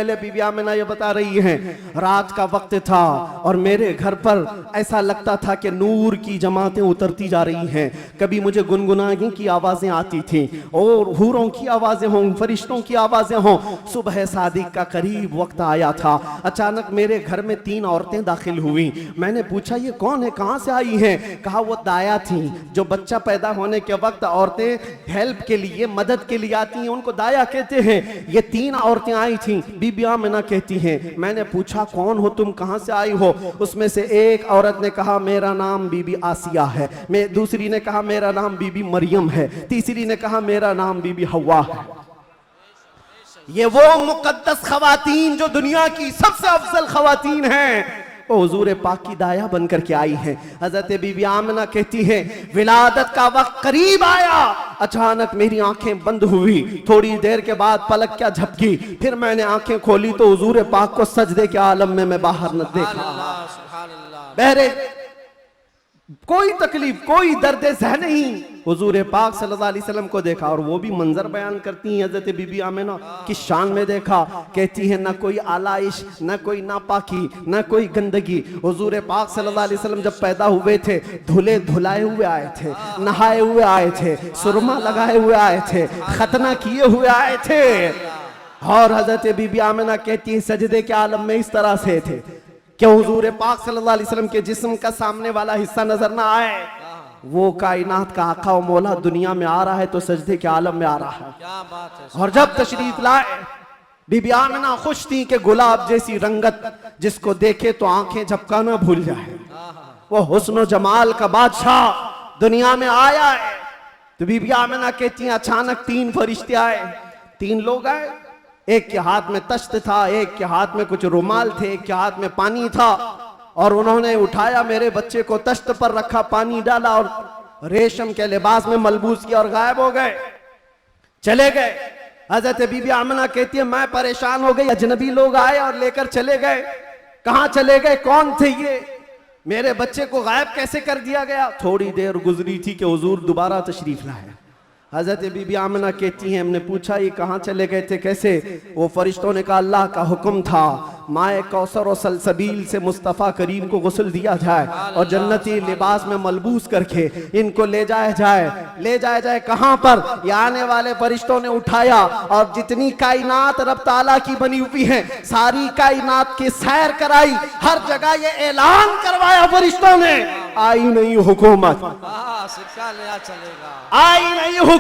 पहले बीबी आमिना ये बता रही हैं, रात का वक्त था और मेरे घर पर ऐसा लगता था कि नूर की जमातें उतरती जा रही हैं। कभी मुझे गुनगुनाने की आवाज़ें आती थीं और हूरों की आवाज़ें हों, फरिश्तों की आवाज़ें हों। सुबह सादिक का करीब वक्त आया था, अचानक मेरे घर में 3 औरतें दाखिल हुई। मैंने पूछा ये कौन है, कहाँ से आई हैं? कहा वो दाया थी, जो बच्चा पैदा होने के वक्त औरतें हेल्प के लिए, मदद के लिए आती हैं, उनको दाया कहते हैं। ये 3 औरतें आई थीं। बीबी आमिना कहती हैं, मैंने पूछा कौन हो तुम, कहां से आई हो? उसमें से एक औरत ने कहा मेरा नाम बीबी आसिया है, मैं दूसरी ने कहा मेरा नाम बीबी मरियम है, तीसरी ने कहा मेरा नाम बीबी हवा है। ये वो मुकद्दस खवातीन जो दुनिया की सबसे अफजल खवातीन हैं, वो हुजूर पाक की दाया बनकर के आई है। हजरत बीबी आमिना कहती है विलादत का वक्त करीब आया, अचानक मेरी आंखें बंद हुई, थोड़ी देर के बाद पलक क्या झपकी, फिर मैंने आंखें खोली तो हुजूर पाक को सजदे के आलम में मैं बाहर न देखा। बहरे कोई तकलीफ, कोई दर्द ज़ह नहीं, हुजूर पाक सल्लल्लाहु अलैहि वसल्लम को देखा। और वो भी मंजर बयान करती हैं हज़रत बीबी आमिना की शान में देखा। कहती है ना कोई आलाइश, ना कोई नापाकी, ना कोई गंदगी। हुजूर पाक सल्लल्लाहु अलैहि वसल्लम जब पैदा हुए थे धुले धुलाए हुए आए थे, नहाए हुए आए थे, सुरमा लगाए हुए आए थे, खतना किए हुए आए थे। और हज़रत बीबी आमिना कहती है सजदे के आलम में इस तरह से थे कि हुजूर पाक सल्लल्लाहु अलैहि वसल्लम के जिस्म का सामने वाला हिस्सा नजर ना आए। वो कायनात का आका और मौला दुनिया में आ रहा है तो सजदे के आलम में आ रहा है। क्या बात है। और जब तशरीफ लाए बीबी आमिना खुश थी कि गुलाब जैसी रंगत जिसको देखे तो आंखें झपकाना भूल जाए, वो हुस्न जमाल का बादशाह दुनिया में आया है। तो बीबी आमिना कहती हैं अचानक 3 फरिश्ते आए, 3 लोग आए, एक के हाथ में तश्त था, एक के हाथ में कुछ रुमाल थे, एक के हाथ में पानी था। और उन्होंने उठाया मेरे बच्चे को, तश्त पर रखा, पानी डाला और रेशम के लिबास में मलबूस किया और गायब हो गए, चले गए। हजरत बीबी आमिना कहती है मैं परेशान हो गई, अजनबी लोग आए और लेकर चले गए। कहां चले गए, कौन थे ये, मेरे बच्चे को गायब कैसे कर दिया गया? थोड़ी देर गुजरी थी कि हुजूर दोबारा तशरीफ लाए। हजरत बीबी आमिना कहती हैं हमने पूछा ये कहाँ चले गए थे, कैसे? वो फरिश्तों ने कहा अल्लाह का हुक्म था माए कौसर और सलसबील से मुस्तफ़ा करीम को गुस्ल दिया जाए और जन्नती लिबास में मलबूस करके इनको ले जाया जाए। ले जाया जाए कहाँ पर? ये आने वाले फरिश्तों ने उठाया और जितनी कायनात रब ताला की बनी हुई है सारी कायनात की सैर कराई, हर जगह ये ऐलान करवाया फरिश्तों ने आई नहीं हुकूमत, आई नहीं हुकूमत।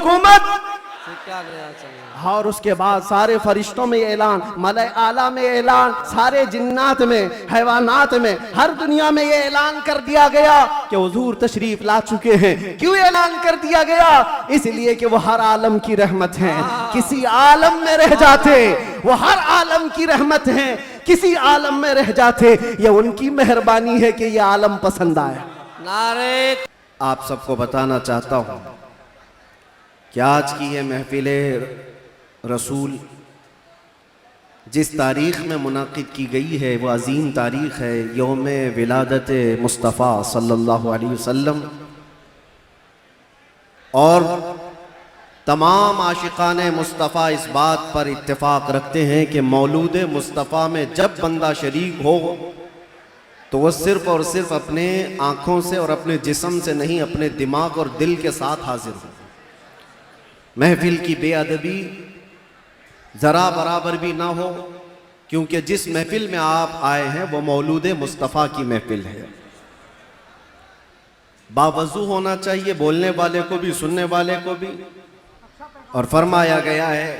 और उसके बाद सारे फरिश्तों में ऐलान, मलाए आला में ऐलान, सारे जिन्नात में, हैवानात में, हर दुनिया में ये ऐलान कर दिया गया कि हुजूर तशरीफ ला चुके हैं। क्यों ऐलान कर दिया गया? इसलिए कि वो हर आलम की रहमत हैं, किसी आलम में रह जाते वो हर आलम की रहमत हैं, किसी आलम में रह जाते ये उनकी मेहरबानी है कि ये आलम पसंद आया। नारे आप सबको बताना चाहता हूं कि आज की ये महफिल रसूल जिस तारीख़ में मुनाकिद की गई है वो अजीम तारीख़ है, यौम विलादत मुस्तफ़ा सल्लल्लाहु अलैहि वसल्लम। और तमाम आशिकाने मुस्तफ़ा इस बात पर इत्तेफाक रखते हैं कि मौलूद मुस्तफ़ा में जब बंदा शरीक हो तो वह सिर्फ़ और सिर्फ अपने आँखों से और अपने जिस्म से नहीं, अपने दिमाग और दिल के साथ हाजिर हो। महफिल की बेअदबी ज़रा बराबर भी ना हो, क्योंकि जिस महफिल में आप आए हैं वो मौलूद मुस्तफ़ा की महफिल है। बावजू होना चाहिए बोलने वाले को भी, सुनने वाले को भी। और फरमाया गया है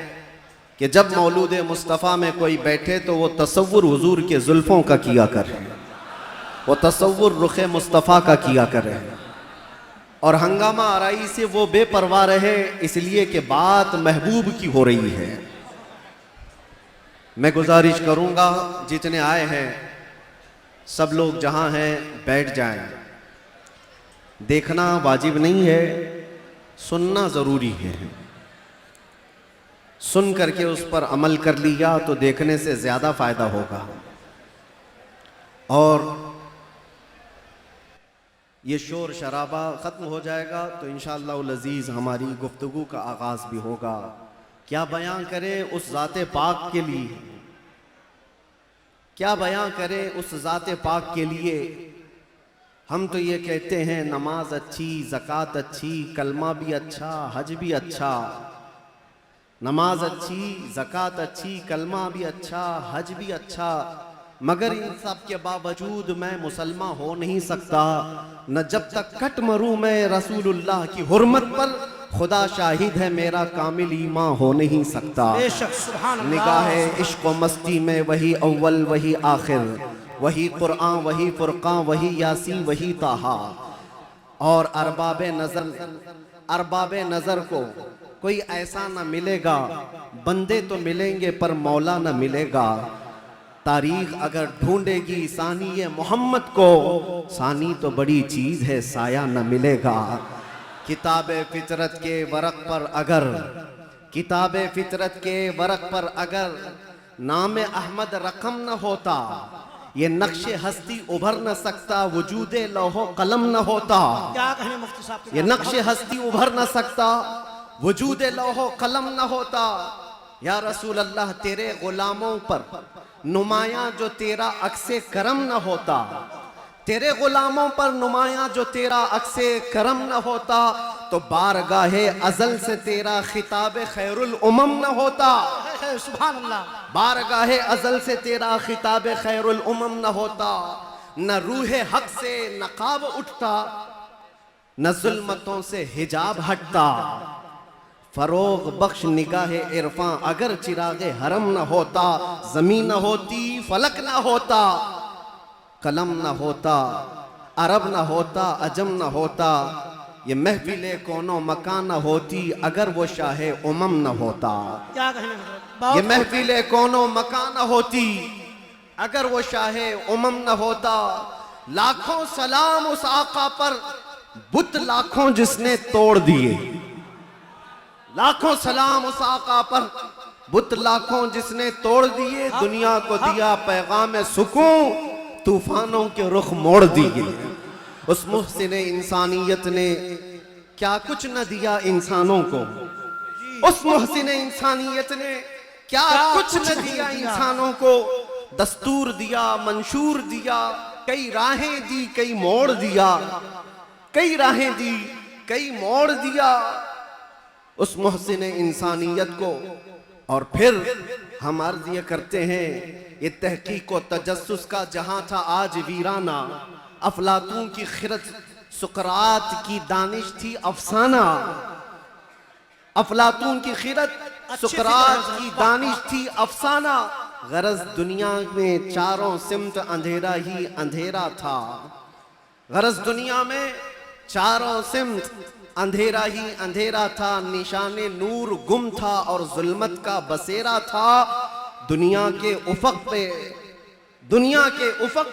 कि जब मौलूद मुस्तफ़ा में कोई बैठे तो वो तसव्वुर हुजूर के जुल्फ़ों का किया करे, वो तसव्वुर रुख मुस्तफ़ा का किया करे और हंगामा आराई से वो बेपरवाह रहे, इसलिए कि बात महबूब की हो रही है। मैं गुजारिश करूंगा जितने आए हैं सब लोग जहां हैं बैठ जाएं। देखना वाजिब नहीं है, सुनना ज़रूरी है। सुन करके उस पर अमल कर लिया तो देखने से ज़्यादा फ़ायदा होगा। और ये शोर शराबा ख़त्म हो जाएगा तो इंशाअल्लाह अज़ीज़ हमारी गुफ्तगू का आगाज़ भी होगा। क्या बयां करें उस ज़ाते पाक के लिए क्या बयां करें उस ज़ाते पाक के लिए। हम तो ये कहते हैं नमाज अच्छी, ज़कात अच्छी, कलमा भी अच्छा, हज भी अच्छा। नमाज अच्छी, ज़कात अच्छी, कलमा भी अच्छा, हज भी अच्छा, मगर इन सब के बावजूद मैं मुसलमान हो नहीं सकता। न जब तक कट मरूं मैं रसूलुल्लाह की हुर्मत पर, खुदा शाहिद है मेरा कामिल ईमान हो नहीं सकता। निगाहे इश्क व मस्ती में वही अव्वल वही आखिर, वही कुरान वही फुरकान वही यासीन वही ताहा। और अरबाबे नजर को कोई ऐसा न मिलेगा, बंदे तो मिलेंगे पर मौला न मिलेगा। तारीख अगर ढूंढेगी सानी मोहम्मद को, सानी तो बड़ी चीज है साया न मिलेगा। किताबे फितरत के वरक पर अगर, किताबे फितरत के वरक पर अगर नाम अहमद रकम न होता, ये नक्शे हस्ती उभर न सकता, वजूदे लौहो कलम न होता। क्या कहने मुफ्ती साहब, ये नक्शे हस्ती उभर न सकता, वजूदे लौहो कलम न होता। या रसूल अल्लाह तेरे गुलामों पर नुमाया जो तेरा अक्से करम न होता, तेरे गुलामों पर नुमाया जो तेरा अक्से करम न होता, तो बारगाहे अजल से तेरा खिताब खैरुल उमम न होता। सुभान अल्लाह। बारगाहे अजल से तेरा खिताब खैरुल उमम न होता। न रूहे हक से नकाब उठता, न जुल्मतों से हिजाब हटता। फरोग बख्श निगाहे इरफां अगर चिरागे हरम न होता, जमीन न होती फलक न होता, कलम न होता, अरब न होता, अजम न होता। ये महफिले कोनो मकान न होती अगर वो शाहे उमम न होता। क्या कहने, ये महफिले कोनो मकान न होती अगर वो शाहे उमम न होता। लाखों सलाम उस आका पर, बुत लाखों जिसने तोड़ दिए। लाखों सलाम उस आका पर, बुत लाखों जिसने तोड़ दिए। दुनिया को दिया पैगाम सुकून, तूफानों के रुख मोड़ दिए। उस मुहसिन इंसानियत ने क्या कुछ न दिया इंसानों को। उस मुहसिन इंसानियत ने क्या कुछ न दिया इंसानों को। दस्तूर दिया, मंशूर दिया, कई राहें दी, कई मोड़ दिया, कई राहें दी, कई मोड़ दिया उस मुहसिन इंसानियत को। और फिर हम अर्ज ये करते हैं, ये तहकीक व तजस्सुस का जहां था आज वीराना। अफलातून की खिरत सुकरात की दानिश थी अफसाना। अफलातून की खिरत सुकरात की दानिश थी अफसाना। गरज दुनिया में चारों सिमत अंधेरा ही अंधेरा था। गरज दुनिया में चारों सिमत अंधेरा ही अंधेरा था। निशाने नूर गुम था और जुल्मत का बसेरा था। दुनिया के उफक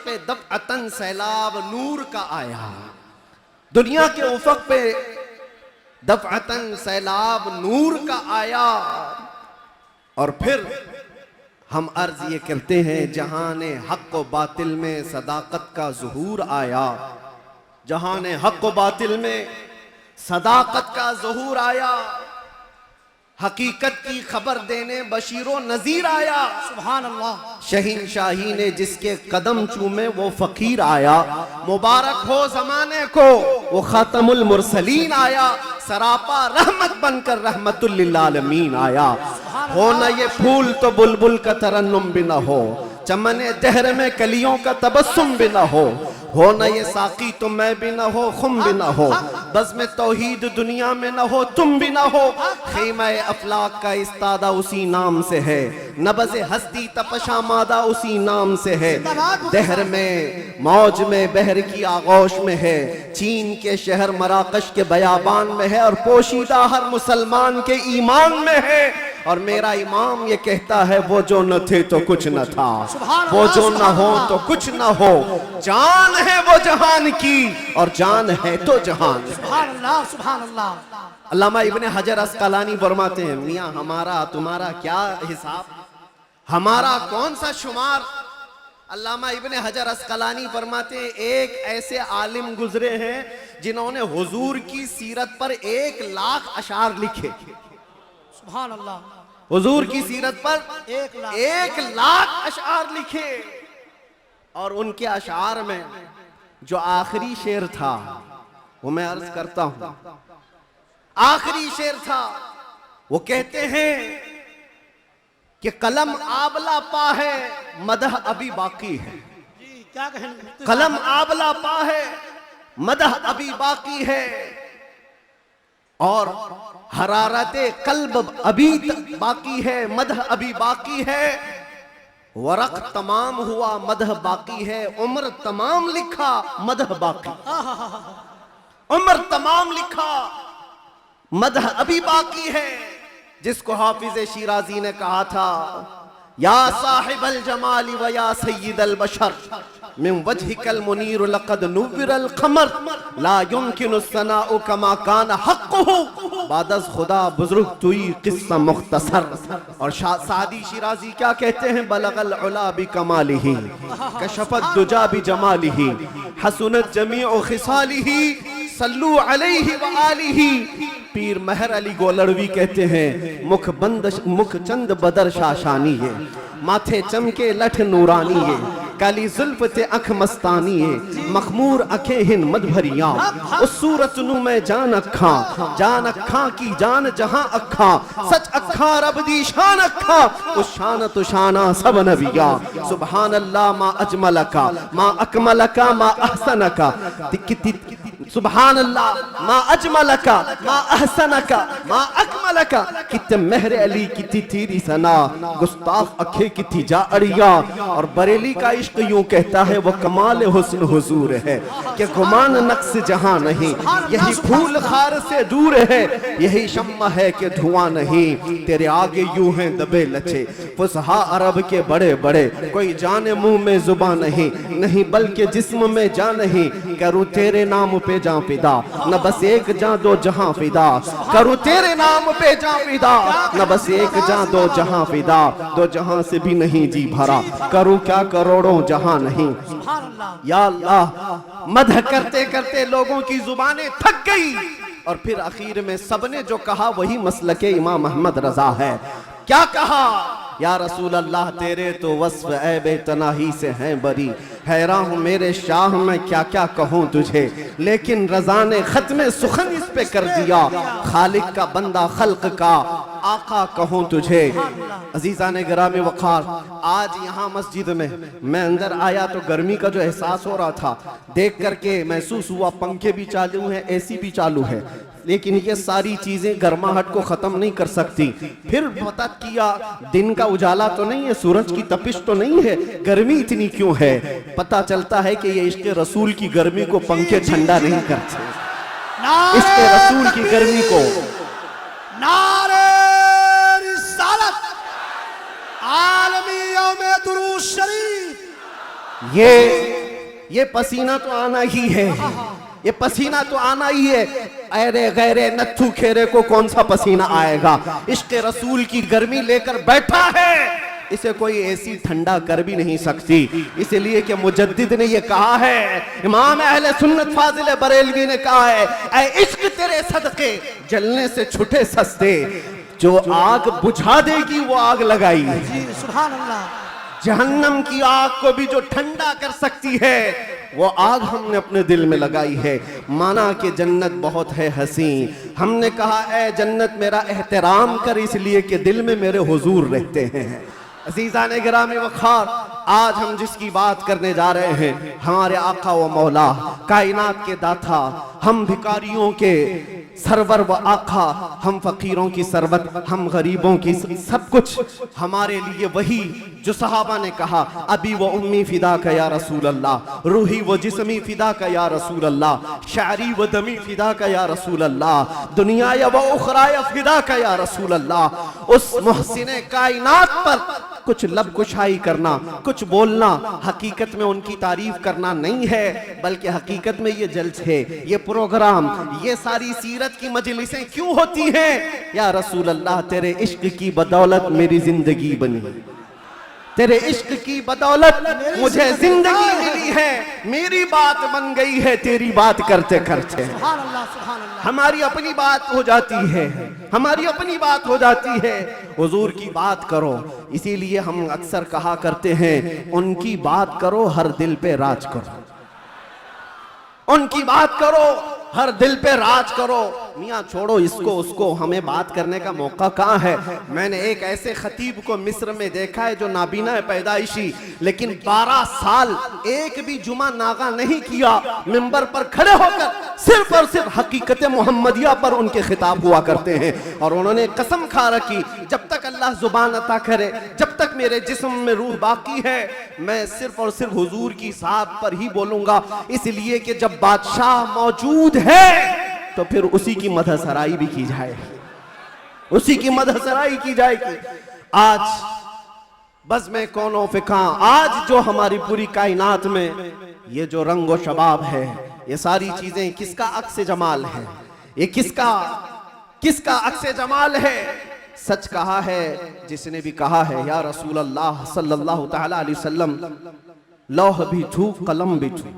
पे दफ़अतन सैलाब नूर का आया। दुनिया के उफक पे दफ़अतन सैलाब नूर का आया। और फिर हम अर्ज ये करते हैं, जहाने हक व बातिल में सदाकत का ज़ुहूर आया। जहाने हक व बातिल में सदाकत का ज़ुहूर आया। हकीकत की खबर देने बशीरो नजीर आया। सुभान अल्लाह। शहीनशाही ने जिसके कदम चूमे वो फकीर आया। मुबारक हो जमाने को वो खातमुल मुरसलीन आया। सरापा रहमत बनकर रहमतुल लिल आलमीन आया। हो न ये फूल तो बुलबुल का तरन्नुम भी न हो, चमने दहर में कलियों का तबस्सुम भी न हो न ये साकी तो मैं भी न हो, खुम भी न हो, बस में तौहीद दुनिया में न हो, तुम भी न हो। खीमा अफलाक का इस्तादा उसी नाम से है, नबज़ हस्ती तपशा मादा उसी नाम से है। दहर में मौज में बहर की आगोश में है, चीन के शहर मराकश के बयाबान में है, और पोशीदा हर मुसलमान के ईमान में है। और मेरा इमाम ये कहता है, वो जो न थे तो कुछ न था, वो जो न हो तो कुछ न हो। जान है वो जहान की और जान है तो जहान। सुभान अल्लाह, सुभान अल्लाह। अल्लामा इब्ने हजर अस्कलानी फरमाते हैं, मियाँ हमारा तुम्हारा क्या हिसाब, हमारा कौन सा शुमार। अल्लामा इब्ने हजर अस्कलानी फरमाते हैं, एक ऐसे आलिम गुजरे हैं जिन्होंने हुजूर की सीरत पर 1 लाख अशार लिखे। सुभान अल्लाह। हुजूर की सीरत पर 1 लाख अशार लिखे। और उनके अशार में जो आखिरी शेर था वो मैं अर्ज करता हूं। आखिरी शेर था, वो कहते हैं कि कलम आबला पा है मदह अभी बाकी है। जी क्या कहेंगे? कलम आबला पा है मदह अभी बाकी है, और हरारते कल्ब अभी बाकी है, मदह अभी बाकी है। वरक तमाम हुआ मदह बाकी है, उम्र तमाम लिखा मदह बाकी। उम्र तमाम लिखा मदह अभी बाकी है। जिसको हाफिज शिराजी ने कहा था, या साहिबल जमाली व या सय्यिदल बशर मिन वजहिकल मुनीर लक़द नुव्विरल क़मर ला युमकिनु सनाउ कमा कान हक़्क़ुहु बादस खुदा बुजुर्ग तुई किस्सा मुख्तसर। और सादी शिराजी क्या कहते हैं, बलगल उला बि कमालिही कशफत दुजा बि जमालिही हसनत जमीउ खिसालिही सल्लू अलैहि व आलिही। पीर महर अली गोलड़वी कहते हैं, मुख चंद बदर शाशानी है, माथे चमके लठ नूरानी है, काली जुल्फ ते अख मस्तानी है, मखमूर अखे हिन मद भरिया, उस सूरत नु मैं जान अखा की जान जहां अखा, सच अखा रब दी शान अखा, उस शान तो शाना सब नबिया। सुभान अल्लाह मा अजमलका मा अकमलका मा अहसनका, सुभान अल्लाह मा अजमलका मा अहसनका मा अकमलका। कितने महर अली कितनी तेरी सना, गुस्ताख अखे कितनी जा अड़िया। और बरेली का इश्क यूं कहता है, वो कमाल हुस्न हुजूर है कि गुमान नक्स जहां नहीं, यही फूल खार से दूर है, यही शम्मा है कि धुआं नहीं। तेरे आगे यूं हैं दबे लचे फुसहा अरब के बड़े बड़े, कोई जाने मुंह में जुबां नहीं, नहीं बल्कि जिस्म में जा नहीं। करूं तेरे नाम पे जां फिदा, न बस एक जां दो जहां फिदा, करूं तेरे नाम पे जां फिदा, न बस एक जां दो जहां फिदा, दो जहां से भी नहीं जी भरा, करूं क्या करोड़ों जहां नहीं। या अल्लाह, मदह करते करते लोगों की जुबानें थक गई, और फिर आखिर में सबने जो कहा वही मसलके इमाम अहमद रजा है। क्या कहा, या रसूल अल्लाह तेरे तो वस्फ ऐबे तनाही से हैं बरी, हैरान हूँ मेरे शाह मैं क्या क्या कहूँ तुझे, लेकिन रजा ने खत्म सुखन इस पे कर दिया, खालिक का बंदा खल्क का आका कहूँ तुझे। अजीजा ने गिरामी वक़ार, आज यहाँ मस्जिद में मैं अंदर आया तो गर्मी का जो एहसास हो रहा था देख करके महसूस हुआ, पंखे भी चालू हैं, एसी भी चालू है, लेकिन ये सारी चीजें गर्माहट को खत्म नहीं कर सकती। फिर पता किया दिन का उजाला तो नहीं है, सूरज की तपिश तो नहीं है, गर्मी इतनी क्यों है। पता चलता है कि ये इश्क़ रसूल की गर्मी को पंखे ठंडा नहीं करते, इश्क़ रसूल की गर्मी को। नारे रिसालत आलमी यौम दुरूद शरीफ। ये पसीना तो आना ही है, ये पसीना तो आना ही है। अरे गैरे नत्थू खेरे को कौन सा पसीना आएगा, इश्क़ रसूल की गर्मी लेकर बैठा है, इसे कोई ऐसी ठंडा कर भी नहीं सकती। इसलिए कि मुजद्दिद ने ये कहा है, इमाम अहले सुन्नत फाजिल बरेलवी ने कहा है, ऐ इश्क तेरे सदके जलने से छुटे सस्ते, जो आग बुझा देगी वो आग लगाई। जी सुभान अल्लाह। जहन्नम की आग को भी जो ठंडा कर सकती है वो आग हमने अपने दिल में लगाई है। माना कि जन्नत बहुत है हसी, हमने कहा ऐ जन्नत मेरा एहतराम कर, इसलिए कि दिल में मेरे हुजूर रहते हैं। अज़ीज़ान ने गिरामी वक़ार, आज हम जिसकी बात करने जा रहे हैं, हमारे आका व मौला कायनात के दाता, हम भिखारियों के सरवर व आका, हम फकीरों की सरबत, हम गरीबों की सब कुछ, हमारे लिए वही जो सहाबा ने कहा, अबी व उम्मी फिदा का या रसूल अल्लाह, रूही व जिस्मी फिदा का या रसूल अल्लाह, शारी व दमी फिदा का या रसूल अल्लाह, दुनिया व उखराया फिदा का या रसूल अल्लाह। उस मुहसिने कायनात पर कुछ लब कुशाई करना, कुछ बोलना, हकीकत में उनकी तारीफ करना नहीं है, बल्कि हकीकत में ये जलसे, ये प्रोग्राम, ये सारी सीरत की मजलिसें क्यों होती हैं? या रसूल अल्लाह तेरे इश्क की बदौलत मेरी जिंदगी बनी। तेरे इश्क की बदौलत मुझे जिंदगी मिली है, मेरी बात बन गई है तेरी बात करते करते। सुभान अल्लाह, सुभान अल्लाह। हमारी अपनी बात हो जाती है, हमारी अपनी बात हो जाती है, हुजूर की बात करो। इसीलिए हम अक्सर कहा करते हैं, उनकी बात करो हर दिल पे राज करो, उनकी बात करो हर दिल पे राज करो। मियाँ छोड़ो इसको उसको, हमें बात करने का मौका कहाँ है। मैंने एक ऐसे खतीब को मिस्र में देखा है जो नाबीना है पैदाइशी, लेकिन 12 साल एक भी जुमा नागा नहीं किया, मिंबर पर खड़े होकर सिर्फ और सिर्फ हकीकत मोहम्मदिया पर उनके खिताब हुआ करते हैं। और उन्होंने कसम खा रखी, जब तक अल्लाह जुबान अता करे, जब तक मेरे जिस्म में रूह बाकी है, मैं सिर्फ और सिर्फ हुजूर की साथ पर ही बोलूंगा। इसलिए कि जब बादशाह मौजूद है तो फिर उसी की मदहसराई भी की जाएगी, उसी की मदहसराई की जाएगी। आज बस में कौनो फिका, आज जो हमारी पूरी कायनात में ये जो रंग व शबाब है, ये सारी चीजें किसका अक्स जमाल है, ये किसका अक्स जमाल है। सच कहा है जिसने भी कहा है, या रसूल अल्लाह सल्लल्लाहु तआला अलैहि वसल्लम, लौह भी छू कलम भी छू,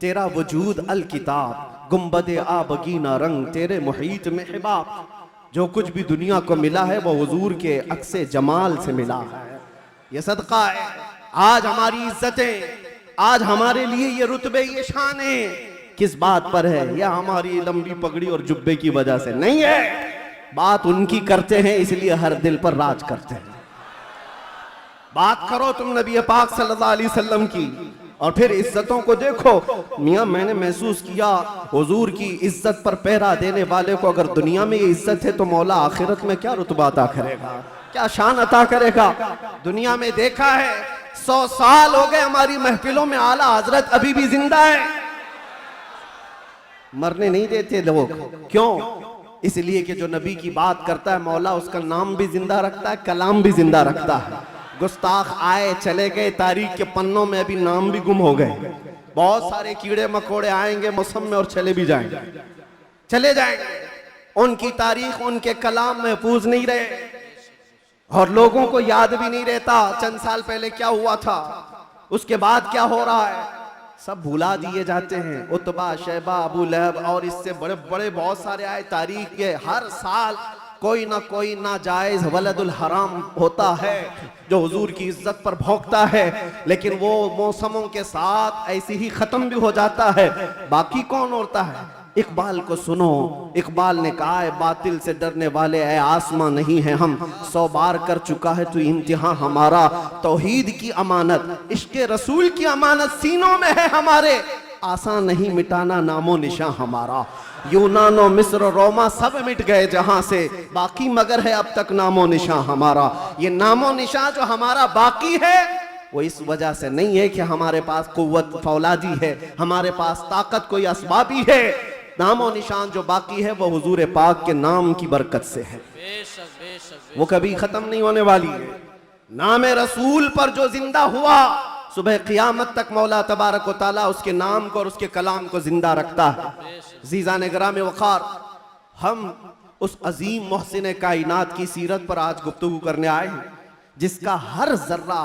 तेरा वजूद अल किताब, गुम्बदे आबगीना रंग, तेरे मुहीत में हिबाब। जो कुछ भी दुनिया को मिला है वो हुजूर के अक्से जमाल से मिला है। ये सदका है। आज हमारी इज्जतें, आज हमारे लिए ये रुतबे, ये शाने किस बात पर है? या हमारी लंबी पगड़ी और जुब्बे की वजह से नहीं है। बात उनकी करते हैं, इसलिए हर दिल पर राज करते हैं। बात करो तुम नबी पाक सल्लल्लाहु अलैहि वसल्लम की, और फिर इज्जतों को देखो। मियाँ मैंने महसूस किया, हुजूर की इज्जत पर पहरा देने वाले को अगर दुनिया में ये इज्जत है तो मौला आखिरत में क्या रुतबा अता करेगा, क्या शान अता करेगा। दुनिया में देखा है 100 साल हो गए हमारी महफिलों में आला हजरत अभी भी जिंदा है, मरने नहीं देते लोग। क्यों? इसलिए कि जो नबी की बात करता है मौला उसका नाम भी जिंदा रखता है, कलाम भी जिंदा रखता है। गुस्ताख आए चले गए, तारीख के पन्नों में अभी नाम भी गुम हो गए। बहुत सारे कीड़े मकोड़े आएंगे मौसम में और चले भी जाएंगे, चले जाएंगे। उनकी तारीख, उनके कलाम महफूज नहीं रहे और लोगों को याद भी नहीं रहता चंद साल पहले क्या हुआ था, उसके बाद क्या हो रहा है, सब भुला दिए जाते हैं। उतबा, शैबा, अबू लहब और इससे बड़े बड़े बहुत सारे आए तारीख के। हर साल कोई ना कोई नाजायज वलदुल हराम होता है जो हुजूर की इज्जत पर भौंकता है, लेकिन वो मौसमों के साथ ऐसे ही खत्म भी हो जाता है। बाकी कौन होता है? इकबाल को सुनो, इकबाल ने कहा है, बातिल से डरने वाले ऐ आसमां नहीं है हम, 100 बार कर चुका है तू इम्तिहान हमारा। तौहीद की अमानत, इश्क रसूल की अमानत सीनों में है हमारे, आसान नहीं मिटाना नामो निशान हमारा। यूनानो, मिस्र, रोमा सब मिट गए जहां से, बाकी मगर है अब तक नामो निशान हमारा। ये नामो निशान जो हमारा बाकी है वो इस वजह से नहीं है कि हमारे पास कुव्वत फौलादी है, हमारे पास ताकत कोई असबाबी है। नामो निशान जो बाकी है वो हुजूर पाक के नाम की बरकत से है, वो कभी खत्म नहीं होने वाली है। नाम रसूल पर जो जिंदा हुआ, सुबह क़ियामत तक मौला तबारक व तआला उसके नाम को और उसके कलाम को जिंदा रखता है। ज़ीज़ान ग्राम वक़ार, हम उस अजीम मोहसिन कायनात की सीरत पर आज गुफ्तगू करने आए हैं, जिसका हर जर्रा,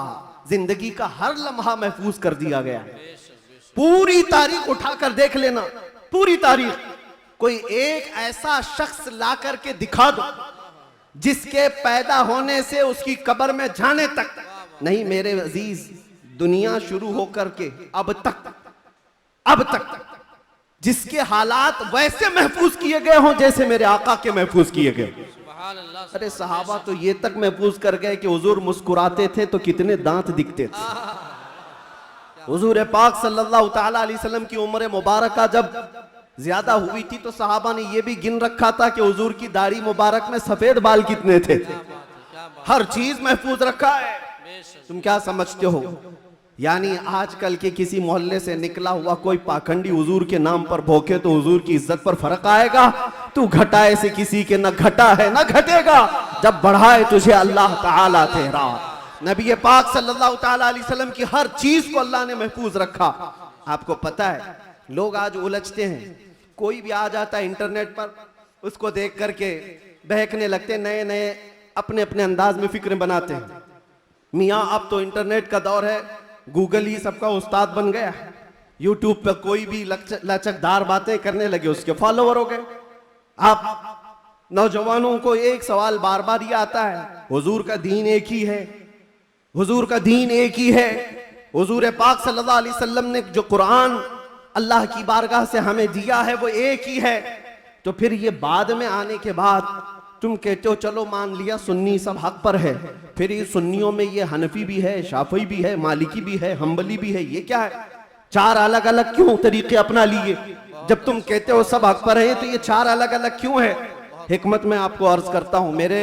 जिंदगी का हर लम्हा महफूज कर दिया गया है। पूरी तारीख उठाकर देख लेना, पूरी तारीख। कोई एक ऐसा शख्स ला करके दिखा दो जिसके पैदा होने से उसकी कब्र में जाने तक नहीं, मेरे अजीज, दुनिया शुरू होकर के अब तक जिसके हालात वैसे महफूज किए गए हों जैसे मेरे आका के महफूज किए गए। अरे सहाबा तो ये तक महफूज कर गए कि हुजूर मुस्कुराते थे तो कितने दांत दिखते थे। हुजूर पाक सल्लल्लाहु तआला अलैहि वसल्लम की उम्र मुबारका जब ज्यादा हुई थी तो सहाबा ने ये भी गिन रखा था कि हुजूर की दाढ़ी मुबारक में सफेद बाल कितने थे। हर चीज महफूज रखा है। तुम क्या समझते हो, यानी आजकल के किसी मोहल्ले से निकला हुआ कोई पाखंडी हुजूर के नाम पर भोंके तो हुजूर की इज्जत पर फर्क आएगा? तू घटाए से किसी के न घटा है न घटेगा, जब बढ़ाए तुझे अल्लाह ताला तेरा। नबी पाक सल्लल्लाहु ताला अलैहि वसल्लम की हर चीज को अल्लाह ने महफूज रखा। आपको पता है, लोग आज उलझते हैं, कोई भी आ जाता है इंटरनेट पर, उसको देख करके बहकने लगते, नए नए अपने अपने अंदाज में फिक्र बनाते हैं। मियाँ अब तो इंटरनेट का दौर है, गूगल ही सबका उस्ताद बन गया है। यूट्यूब पर कोई भी लचकदार बातें करने लगे, उसके फॉलोवर हो गए। आप नौजवानों को एक सवाल बार बार ये आता है, हुजूर का दीन एक ही है, हुजूर का दीन एक ही है। हुजूर पाक सल्लल्लाहु अलैहि वसल्लम ने जो कुरान अल्लाह की बारगाह से हमें दिया है वो एक ही है। तो फिर ये बाद में आने के बाद तुम कहते हो चलो मान लिया सुन्नी सब हक पर है, फिर ये सुन्नियों में ये हनफी भी है, शाफी भी है, मालिकी भी है, हम्बली भी है, ये क्या है? चार अलग अलग क्यों तरीके अपना लिए? जब तुम कहते हो सब हक पर है तो ये चार अलग अलग क्यों है? हिकमत में आपको अर्ज करता हूं, मेरे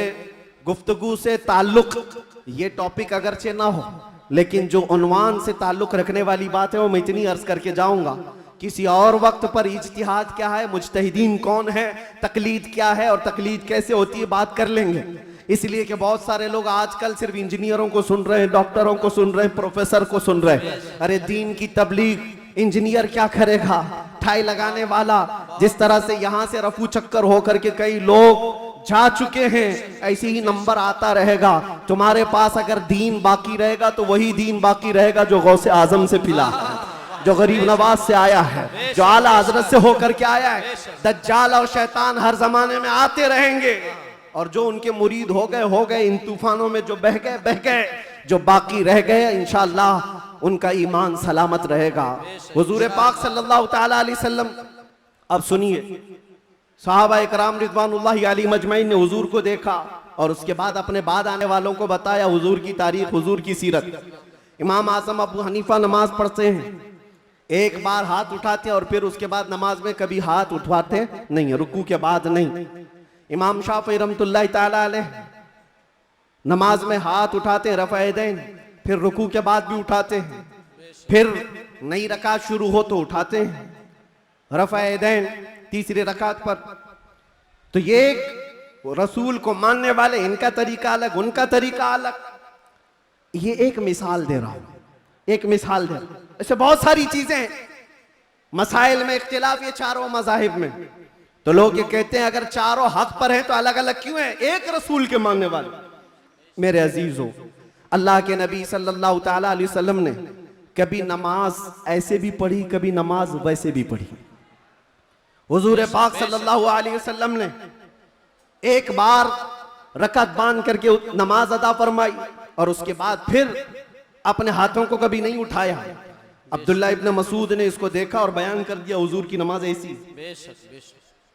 गुफ्तगू से ताल्लुक, ये टॉपिक अगरचे ना हो लेकिन जो उन्वान से ताल्लुक रखने वाली बात है वो मैं इतनी अर्ज करके जाऊंगा। किसी और वक्त पर इज्तिहाद क्या है, मुज्तहिदीन कौन है, तकलीद क्या है और तकलीद कैसे होती है बात कर लेंगे। इसलिए कि बहुत सारे लोग आजकल सिर्फ इंजीनियरों को सुन रहे हैं, डॉक्टरों को सुन रहे हैं, प्रोफेसर को सुन रहे हैं। अरे दीन की तबलीग इंजीनियर क्या करेगा? ठाई लगाने वाला, जिस तरह से यहां से रफू चक्कर होकर के कई लोग जा चुके हैं, ऐसे ही नंबर आता रहेगा। तुम्हारे पास अगर दीन बाकी रहेगा तो वही दीन बाकी रहेगा जो गौसे आजम से पिला है, जो गरीब नवाज से आया है, जो आला हजरत से होकर के आया है। दज्जाल और शैतान हर जमाने में आते रहेंगे और जो उनके मुरीद हो गए, इन तूफानों में जो बह गए, जो बाकी रह गए इंशाअल्लाह उनका ईमान सलामत रहेगा। हुजूर पाक सल्लल्लाहु ताला अलैहि वसल्लम, अब सुनिए, सहाबा इकराम रिज़वानुल्लाहि अलैहिम अजमईन ने हुजूर को देखा और उसके बाद अपने बाद आने वालों को बताया हुजूर की तारीख, हुजूर की सीरत। इमाम आज़म अबू हनीफा नमाज पढ़ते हैं, एक बार हाथ उठाते और फिर उसके बाद नमाज में कभी हाथ उठवाते नहीं, रुकू के बाद नहीं। इमाम शाफी रहमतुल्लाहि ताला अलैह नमाज में हाथ उठाते हैं रफ़ा यदैन, फिर रुकू के बाद भी उठाते हैं, फिर नई रकात शुरू हो तो उठाते हैं रफ़ा यदैन तीसरी रकात पर। तो ये रसूल को मानने वाले, इनका तरीका अलग, उनका तरीका अलग। ये एक मिसाल दे रहा हूं, एक मिसाल दे रहा हूं। ऐसे बहुत सारी चीजें, मसाइल में इख्तिलाफ ये चारों मज़ाहिब में। तो लोग ये कहते हैं अगर चारों हक पर हैं तो अलग अलग क्यों है? एक रसूल के मानने वाले। मेरे अजीजों, अल्लाह के नबी सल्लल्लाहु ताला अलैहि वसल्लम ने कभी नमाज ऐसे भी पढ़ी, कभी नमाज वैसे भी पढ़ी। हुजूर पाक सल्लल्लाहु अलैहि वसल्लम ने एक बार रकअत बांध करके नमाज अदा फरमाई और उसके बाद फिर अपने हाथों को कभी नहीं उठाया। अब्दुल्ला इब्न मसूद ने इसको देखा और बयान कर दिया हुजूर की नमाज ऐसी।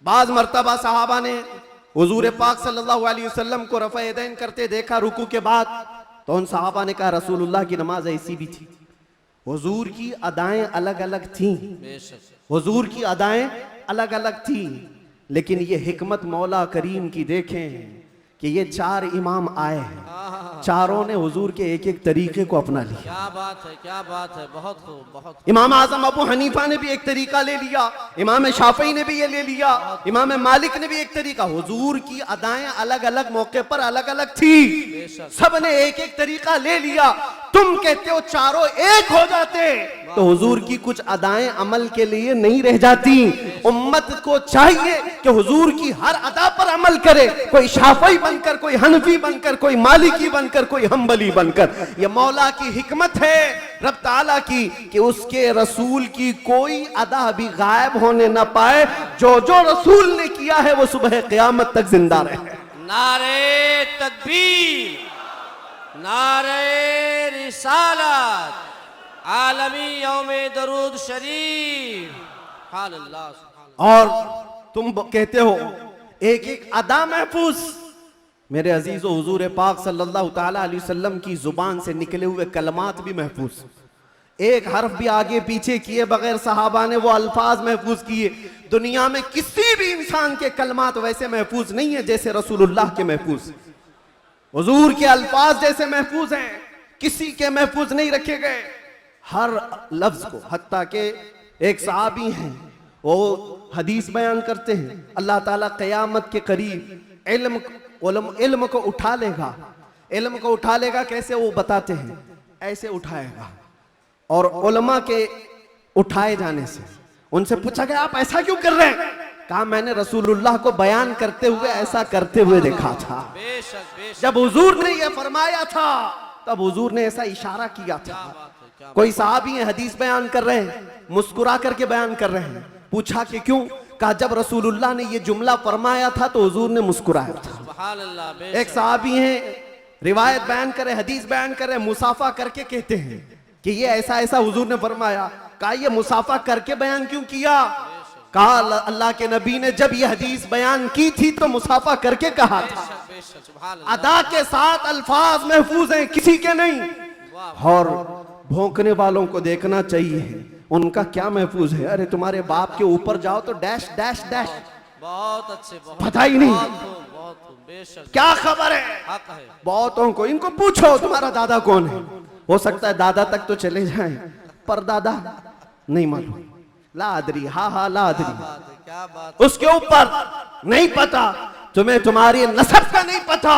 बाज मर्तबा सहाबा ने हुजूर पाक सल्लल्लाहु अलैहि वसल्लम को रफ़ा यदैन करते देखा रुकू के बाद, तो उन सहाबा ने कहा रसूलुल्लाह की नमाज ऐसी भी थी। हुजूर की अदाएं अलग अलग थी, हुजूर की अदाएं अलग अलग थी, लेकिन ये हिकमत मौला करीम की देखें कि ये चार इमाम आए हैं, चारों ने हुजूर के एक एक तरीके को अपना लिया। क्या बात है, क्या बात है, बहुत खूब, बहुत खूब। इमाम आजम अबू हनीफा ने भी एक तरीका ले लिया, इमाम शाफी ने भी ये ले लिया, इमाम मालिक ने भी एक तरीका। हुजूर की अदाएं अलग अलग मौके पर अलग अलग थी, सब ने एक एक तरीका ले लिया। तुम कहते हो चारों एक हो जाते, तो हुजूर की कुछ अदाएं अमल के लिए नहीं रह जाती। उम्मत को चाहिए कि हुजूर की हर अदा पर अमल करे, कोई शाफी बनकर, कोई हनफी बनकर, कोई मालिकी बनकर, कोई हम्बली बनकर। ये मौला की हिकमत है रब ताला की कि उसके रसूल की कोई अदा भी गायब होने न पाए। जो जो रसूल ने किया है वो सुबह क़यामत तक जिंदा रहे। नारे तकबीर, नारे रिसालत, आलमी यौमे दरूद शरीफ, सुभान अल्लाह, सुभान अल्लाह। और तुम कहते हो एक एक अदा महफूज। मेरे अजीजों, हुजूर पाक सल्लल्लाहु ताला अलैहि वसल्लम की जुबान से निकले हुए कलमात भी महफूज, एक हर्फ भी आगे पीछे किए बगैर सहाबा ने वो अल्फाज महफूज किए। दुनिया में किसी भी इंसान के कलमात वैसे महफूज नहीं है जैसे रसूलुल्लाह के महफूज। हुजूर के अल्फाज जैसे महफूज हैं, किसी के महफूज नहीं रखे गए हर लफ्ज को। हत्ता के एक सहाबी हैं, वो हदीस बयान करते हैं अल्लाह ताला क़यामत के करीब इल्म को उठा लेगा। इल्म को उठा लेगा कैसे, वो बताते हैं ऐसे उठाएगा। और उलमा के उठाए जाने से उनसे पूछा गया आप ऐसा क्यों कर रहे हैं? कहा मैंने रसूलुल्लाह को बयान करते हुए ऐसा करते हुए देखा था। जब हुजूर ने यह फरमाया था तब हुजूर ने ऐसा इशारा किया था। बात है, क्या कोई साहबी हैं, हदीस बयान कर रहे हैं, मुस्कुरा करके बयान कर रहे हैं। पूछा कि क्यों? कहा जब रसूलुल्लाह ने ये जुमला फरमाया था तो हुजूर ने मुस्कुराया था। सुभान अल्लाह, एक बेशक। साहबी हैं, रिवायत बयान करे, हदीस बयान करे, मुसाफा करके कहते हैं कि ये ऐसा ऐसा हुजूर ने फरमाया। कहा ये मुसाफा करके बयान क्यों किया? कहा अल्लाह के नबी ने जब ये हदीस बयान की थी तो मुसाफा करके कहा था। बेशक, बेशक, सुभान अल्लाह। अदा के साथ अल्फाज महफूज हैं, किसी के नहीं। और भौंकने वालों को देखना चाहिए, उनका क्या महफूज है। अरे तुम्हारे बाप के ऊपर जाओ तो डैश डैश डैश, बहुत अच्छे, बहुत पता ही नहीं बहुत खूब, बहुत खूब, बेशक। क्या खबर है। हक है। बहुतों को इनको पूछो तुम्हारा दादा कौन है, हो सकता है दादा तक तो चले जाएं, पर दादा नहीं मालूम। लादरी, हा हा लादरी, बात है, क्या बात। उसके ऊपर नहीं पता, तुम्हें तुम्हारी नसब का नहीं पता,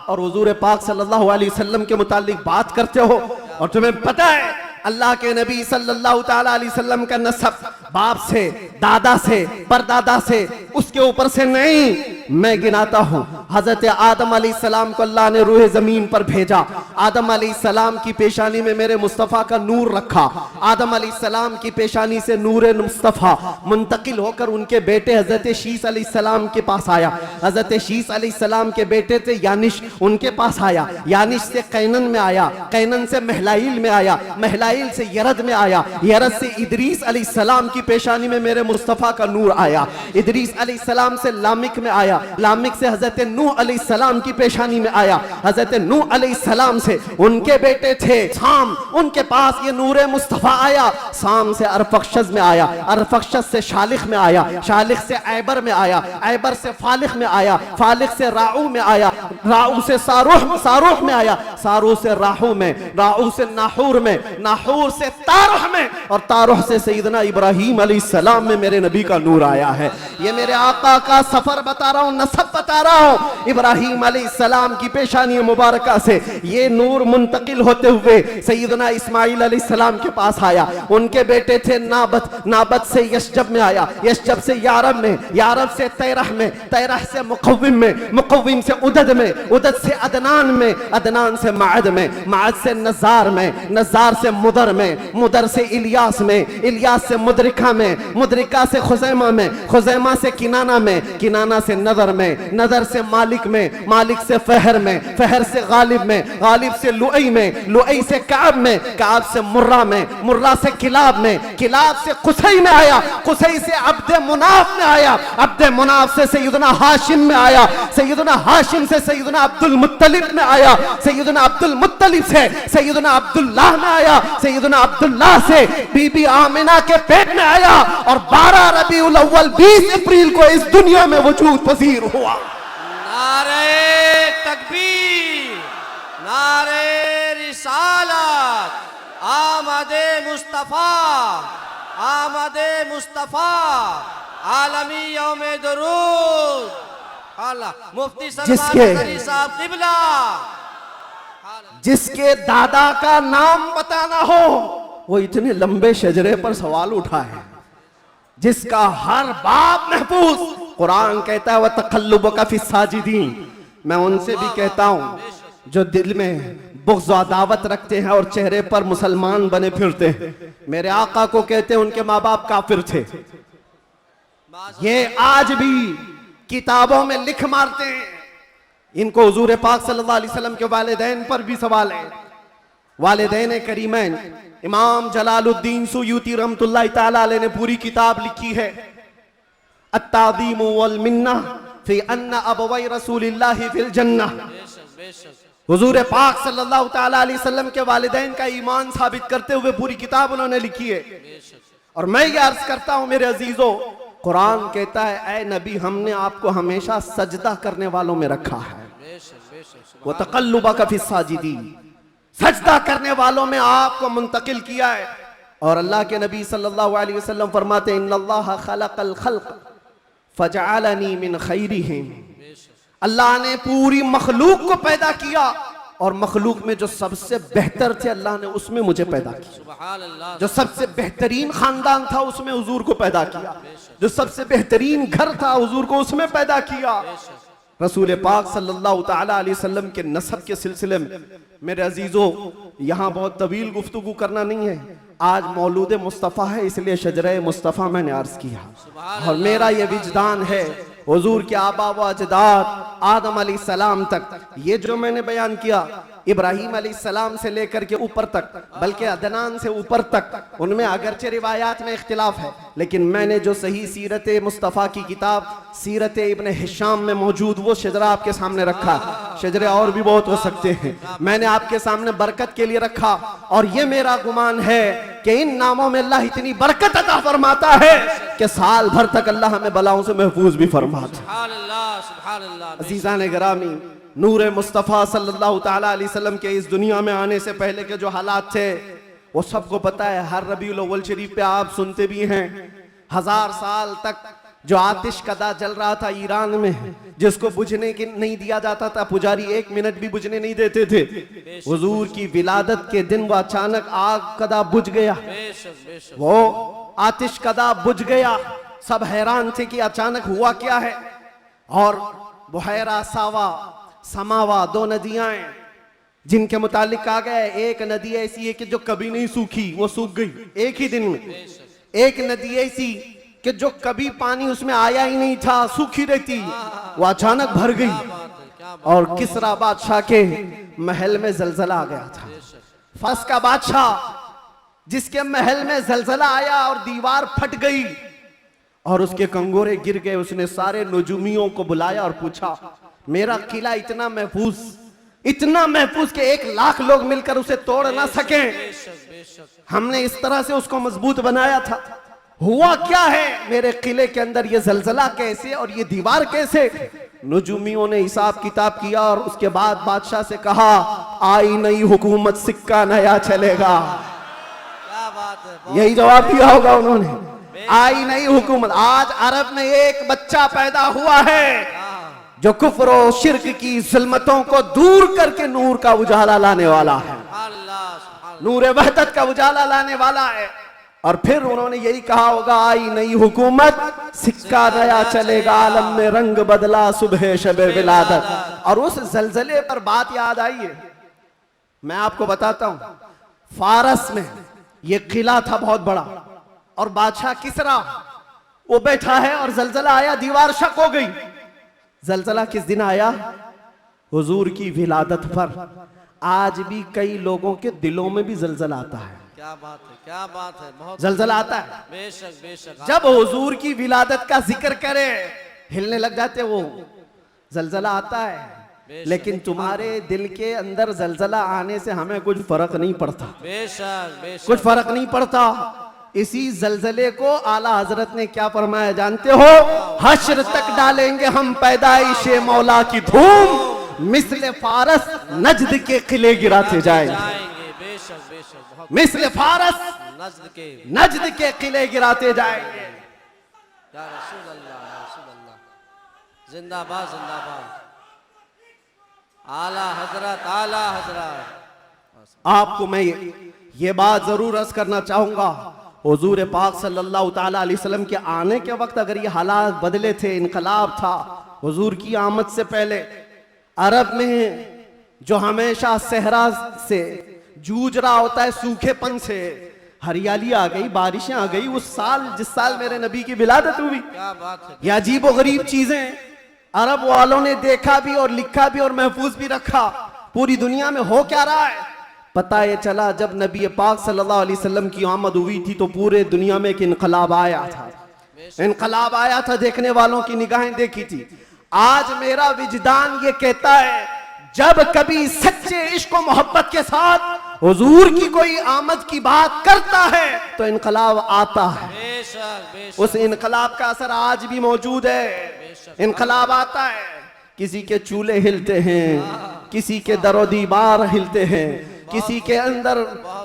और हुजूर पाक सल्लल्लाहु अलैहि वसल्लम के मुतालिक बात करते हो और तुम्हें पता है अल्लाह के नबी सल्लल्लाहु ताला अलैहि वसल्लम का नसब बाप से, दादा से, परदादा से, उसके ऊपर से नहीं। मैं गिनाता हूं, हजरत आदम अलैहिस्सलाम को अल्लाह ने रूह जमीन पर भेजा। आदम अलैहिस्सलाम की पेशानी में मेरे मुस्तफ़ा का नूर रखा। आदम अलैहिस्सलाम की पेशानी से नूर मुस्तफ़ा मुंतकिल होकर उनके बेटे हजरत शीस अलैहिस्सलाम के पास आया। हजरत शीस अलैहिस्सलाम के बेटे थे यानिश, उनके पास आया। यानिश से कैनन में आया, कैनन से महलाइल में आया, महलाइल से यरद में आया, यरद से इदरीस अलैहिस्सलाम की पेशानी में मेरे मुस्तफ़ा का नूर आया। इदरीस अलैहिस्सलाम से लामिक में आया, लामिक से हजरत नूह अलैहिस्सलाम की पेशानी में आया। हजरत नूह अलैहिस्सलाम से उनके बेटे थे साम, उनके पास ये नूर मुस्तफ़ा आया। साम से अरफक्षस में आया, अरफक्षस से शालिख में आया, शालिख से ऐबर में आया, ऐबर से फालिख में आया, फालिख से राऊ में आया, राऊ से सारूह, सारूह में आया, सारूह से राहू में, राहू से नाहूर में, नाहूर से तारुह में, और तारुह से सैयदना इब्राहीम अलैहिस्सलाम में मेरे नबी का नूर आया है। ये मेरे आका का सफर बता रहा हूं, नसब बता रहा हूं। इब्राहीम अलैहिस्सलाम की पेशानी मुबारका से ये नूर मुंतकिल होते हुए सैयदना इस्माइल अलैहिस्सलाम के पास आया। उनके बेटे थे नाबत, नाबत से यशजब में आया, यशजब से यारब में, यारब से तैरह में, तैरह से मुकव्विम में, मुकव्विम से उदद में, उदद से अदनान में, अदनान से माद में, माद से नज़ार में, नज़ार से मुदर में, मुदर से इलियास में, इलियास से मुदरिका में, मुदरिका से खुजैमा में, खुजैमा से किनाना में, किनाना से नदर में, नदर से मालिक में, मालिक से फहर में, फहर से गालिब में, गालिब से लुई में, लुई से काब में, काब से मुर्रा में, मुर्रा से किलाब में, किलाब से कुसई में आया, कुसई से अब्दे मुनाफ में आया, अब्दे मुनाफ से सैयदना हाशिम में आया, सैयदना हाशिम से सैयदना अब्दुल मुत्तलिब में आया, सैयदना अब्दुल मुत्तलिब से सैयदना अब्दुल्लाह में आया, सैयदना अब्दुल्लाह से बीबी आमिना के पेट में आया, और 12 रबीउल अव्वल 20 अप्रैल को इस दुनिया में वजूद पजीर हुआ। नारे तकबीर, नारे रिसालत, आमदे मुस्तफा, आमदे मुस्तफा, आलमी यौमे दरूद, अल्लाह मुफ्ती सलमान अली साहब किबला। जिसके दादा का नाम बताना हो वो इतने लंबे शजरे पर सवाल उठाए, जिसका हर बाप महफूज। कुरान कहता है वह तकल्लुबका फी साजिदीन। मैं उनसे भी कहता हूं जो दिल में बुग़्ज़ व अदावत रखते हैं और चेहरे पर मुसलमान बने फिरते हैं। मेरे आका को कहते हैं उनके माँ बाप काफिर थे, ये आज भी किताबों में लिख मारते हैं। इनको हुजूर पाक सल्लल्लाहु अलैहि वसल्लम के वालिदैन पर भी सवाल है। वालिदैन करीमैन इमाम जलालुद्दीन सुयूती रहमतुल्लाह तआला अलैह ने पूरी किताब लिखी है, अत्ताज़ीम वल मिन्ना फी अन्ना अबवै रसूलिल्लाहि फिल जन्नह। हुजूर पाक सल्लल्लाहु तआला अलैहि वसल्लम के वालिदैन का ईमान साबित करते हुए पूरी किताब उन्होंने लिखी है। और मैं ये अर्ज करता हूं मेरे अजीजों, कुरान कहता है ऐ नबी हमने आपको हमेशा सजदा करने वालों में रखा है। वो तकल्लुबका फी साजिदीन, सजदा करने वालों में आपको मुंतकिल किया है। और अल्लाह के नबी सल्लल्लाहु अलैहि वसल्लम फरमाते हैं इन्नल्लाह खलक़ल खल्क़ फजअलनी मिन खैरिहिम। अल्लाह ने पूरी मखलूक को पैदा किया और मखलूक में जो सबसे बेहतर थे अल्लाह ने उसमें मुझे पैदा किया। जो सबसे बेहतरीन खानदान था उसमें हुजूर को पैदा किया, जो सबसे बेहतरीन घर था हुजूर को उसमें पैदा किया। रसूल पाक सल्लल्लाहु ताला अलैहि वसल्लम के नसब के सिलसिले में मेरे अजीजों, यहाँ बहुत तवील गुफ्तगू करना नहीं है। आज मौलूद मुस्तफ़ा है, इसलिए शजरे मुस्तफ़ा मैंने अर्ज किया। और मेरा ये विजदान है, हुजूर के आबा व अजदाद आदम अलैहिस्सलाम तक ये जो मैंने बयान किया, इब्राहीम अलैहिस्सलाम से लेकर के ऊपर तक, बल्कि अदनान से ऊपर तक, उनमें अगरचे रिवायात में इख्तिलाफ है, लेकिन मैंने जो सही सीरत मुस्तफ़ा की किताब सीरत इब्न हिशाम में मौजूद वो शजरा आपके सामने रखा। शजरे और भी बहुत हो सकते हैं, मैंने आपके सामने बरकत के लिए रखा। और ये मेरा गुमान है कि इन नामों में अल्लाह इतनी बरकत अता फरमाता है कि साल भर तक अल्लाह हमें बलाओं से महफूज भी फरमाता है। अजीज़ान गिरामी, नूर मुस्तफ़ा सल्लल्लाहु ताला अलैहि वसल्लम के इस दुनिया में आने से पहले के जो हालात थे वो सबको पता है। हर रबीउल अव्वल शरीफ पे आप सुनते भी हैं, 1000 साल तक जो आतिश कदा जल रहा था ईरान में, जिसको बुझने की नहीं दिया जाता था, पुजारी 1 मिनट भी बुझने नहीं देते थे। हुजूर की विलादत के दिन वो अचानक आग कदा बुझ गया, वो आतिश कदा बुझ गया। सब हैरान थे कि अचानक हुआ क्या है। और बुहैरा सावा समावा, 2 नदियां हैं जिनके मुतालिक कहा गया है, एक नदी ऐसी है कि जो कभी नहीं सूखी, वो सूख गई एक ही दिन में। एक नदी ऐसी कि जो कभी पानी उसमें आया ही नहीं था, सूखी रहती, वो अचानक भर गई। और किसरा बादशाह के महल में जलजला आ गया था। फस का बादशाह जिसके महल में जलजला आया और दीवार फट गई और उसके कंगोरे गिर गए, उसने सारे नजूमियों को बुलाया और पूछा, मेरा किला इतना महफूज कि 1 लाख लोग मिलकर उसे तोड़ ना सके, हमने इस तरह से उसको मजबूत बनाया था, हुआ क्या है मेरे किले के अंदर? ये जलजला कैसे और ये दीवार कैसे? नजूमियों ने हिसाब किताब किया और उसके बाद बादशाह से कहा, आई नई हुकूमत, सिक्का नया चलेगा। क्या बात है, यही जवाब दिया होगा उन्होंने, आई नई हुकूमत। आज अरब में एक बच्चा पैदा हुआ है जो कुफ्र और शिर्क की ज़ुल्मतों को दूर करके नूर का उजाला लाने वाला है, नूर वहदत का उजाला लाने वाला है। और फिर उन्होंने यही कहा होगा, आई नई हुकूमत, सिक्का नया चलेगा, आलम में रंग बदला, सुबह शबे विलादत। और उस जलजले पर बात याद आई है, मैं आपको बताता हूं। फारस में ये किला था बहुत बड़ा, और बादशाह किसरा वो बैठा है और जलजला आया, दीवार शक हो गई। जलजला किस दिन आया? हुजूर की विलादत पर। आज भी कई लोगों के दिलों में भी जलजला आता है। क्या बात है, क्या बात है, बहुत जलजला आता है। बेशक बेशक, जब हुजूर की विलादत का जिक्र करे हिलने लग जाते, वो जलजला आता है। लेकिन तुम्हारे दिल के अंदर जलजला आने से हमें कुछ फर्क नहीं पड़ता, बेशक बेशक, कुछ फर्क नहीं पड़ता। इसी जलजले को आला हजरत ने क्या फरमाया जानते हो? हश्र तक डालेंगे हम पैदाइशे मौला की धूम, मिस्ल फारस नजद के किले गिराते जाएंगे। बेशक बेशक, बहुत मिस्ल फारस नजद के किले गिराते जाएंगे। या रसूल अल्लाह, या रसूल अल्लाह, जिंदाबाद जिंदाबाद, आला हजरत, आला हजरत। आपको मैं ये बात जरूर अर्ज करना चाहूंगा, हुजूर पाक सल्लल्लाहु ताला अलैहि वसल्लम के आने के वक्त अगर ये हालात बदले थे, इनकलाब था, हुजूर की आमद से पहले अरब में जो हमेशा सहरा से जूझ रहा होता है, सूखेपन से हरियाली आ गई, बारिशें आ गई। उस साल जिस साल मेरे नबी की विलादत हुई, क्या बात है, ये अजीब व गरीब चीजें अरब वालों ने देखा भी और लिखा भी और महफूज भी रखा। पूरी दुनिया में हो क्या रहा है पता ये चला जब नबी पाक सल्लल्लाहु अलैहि वसल्लम की आमद हुई थी, तो पूरे दुनिया में एक इनकलाब आया था। इनकलाब आया था, देखने वालों की निगाहें देखी थी। आज मेरा विजदान ये कहता है, जब कभी सच्चे इश्क और मोहब्बत के साथ हुजूर की कोई आमद की बात करता है तो इनकलाब आता है। बेशक बेशक, उस इनकलाब का असर आज भी मौजूद है। इनकलाब आता है, किसी के चूल्हे हिलते हैं, किसी के दरो दीवार हिलते हैं, किसी के अंदर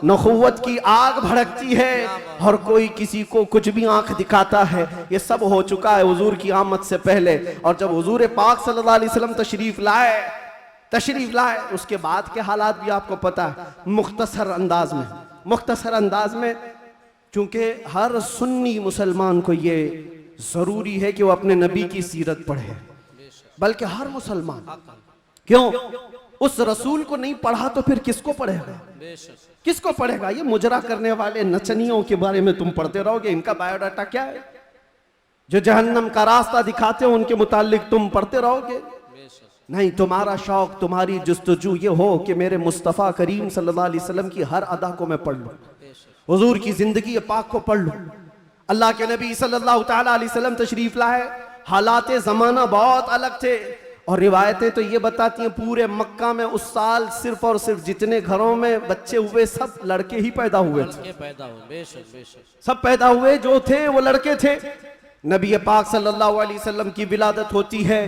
नखुवत की आग भड़कती है, और कोई किसी को कुछ भी आंख दिखाता है। ये सब हो चुका है हुजूर की आमद से पहले। और जब हुजूर पाक सल्लल्लाहु अलैहि वसल्लम तशरीफ लाए उसके बाद के हालात भी आपको पता है। मुख्तसर अंदाज में चूंकि हर सुन्नी मुसलमान को ये जरूरी है कि वो अपने नबी की सीरत पढ़े, बल्कि हर मुसलमान। क्यों? उस रसूल को नहीं पढ़ा तो फिर किसको पढ़ेगा? बेशक किसको पढ़ेगा? ये मुजरा करने वाले नचनियों के बारे में तुम पढ़ते रहोगे, इनका बायोडाटा क्या है? जो जहन्नम का रास्ता दिखाते हो उनके मुतालिक तुम पढ़ते रहोगे? बेशक नहीं, तुम्हारा शौक, तुम्हारी जुस्तजू ये हो कि मेरे मुस्तफ़ा करीम सल्लल्लाहु अलैहि वसल्लम की हर अदा को मैं पढ़ लूं, बेशक हुजूर की जिंदगी पाक को पढ़ लूं। अल्लाह के नबी सल्लल्लाहु ताला अलैहि वसल्लम तशरीफ लाए, हालात जमाना बहुत अलग थे, और रिवायतें तो ये बताती हैं पूरे मक्का में उस साल सिर्फ और सिर्फ जितने घरों में बच्चे हुए सब लड़के ही पैदा हुए थे। लड़के पैदा हुए। बेशक बेशक सब पैदा हुए जो थे वो लड़के थे। नबी पाक सल्लल्लाहु अलैहि वसल्लम की विलादत होती है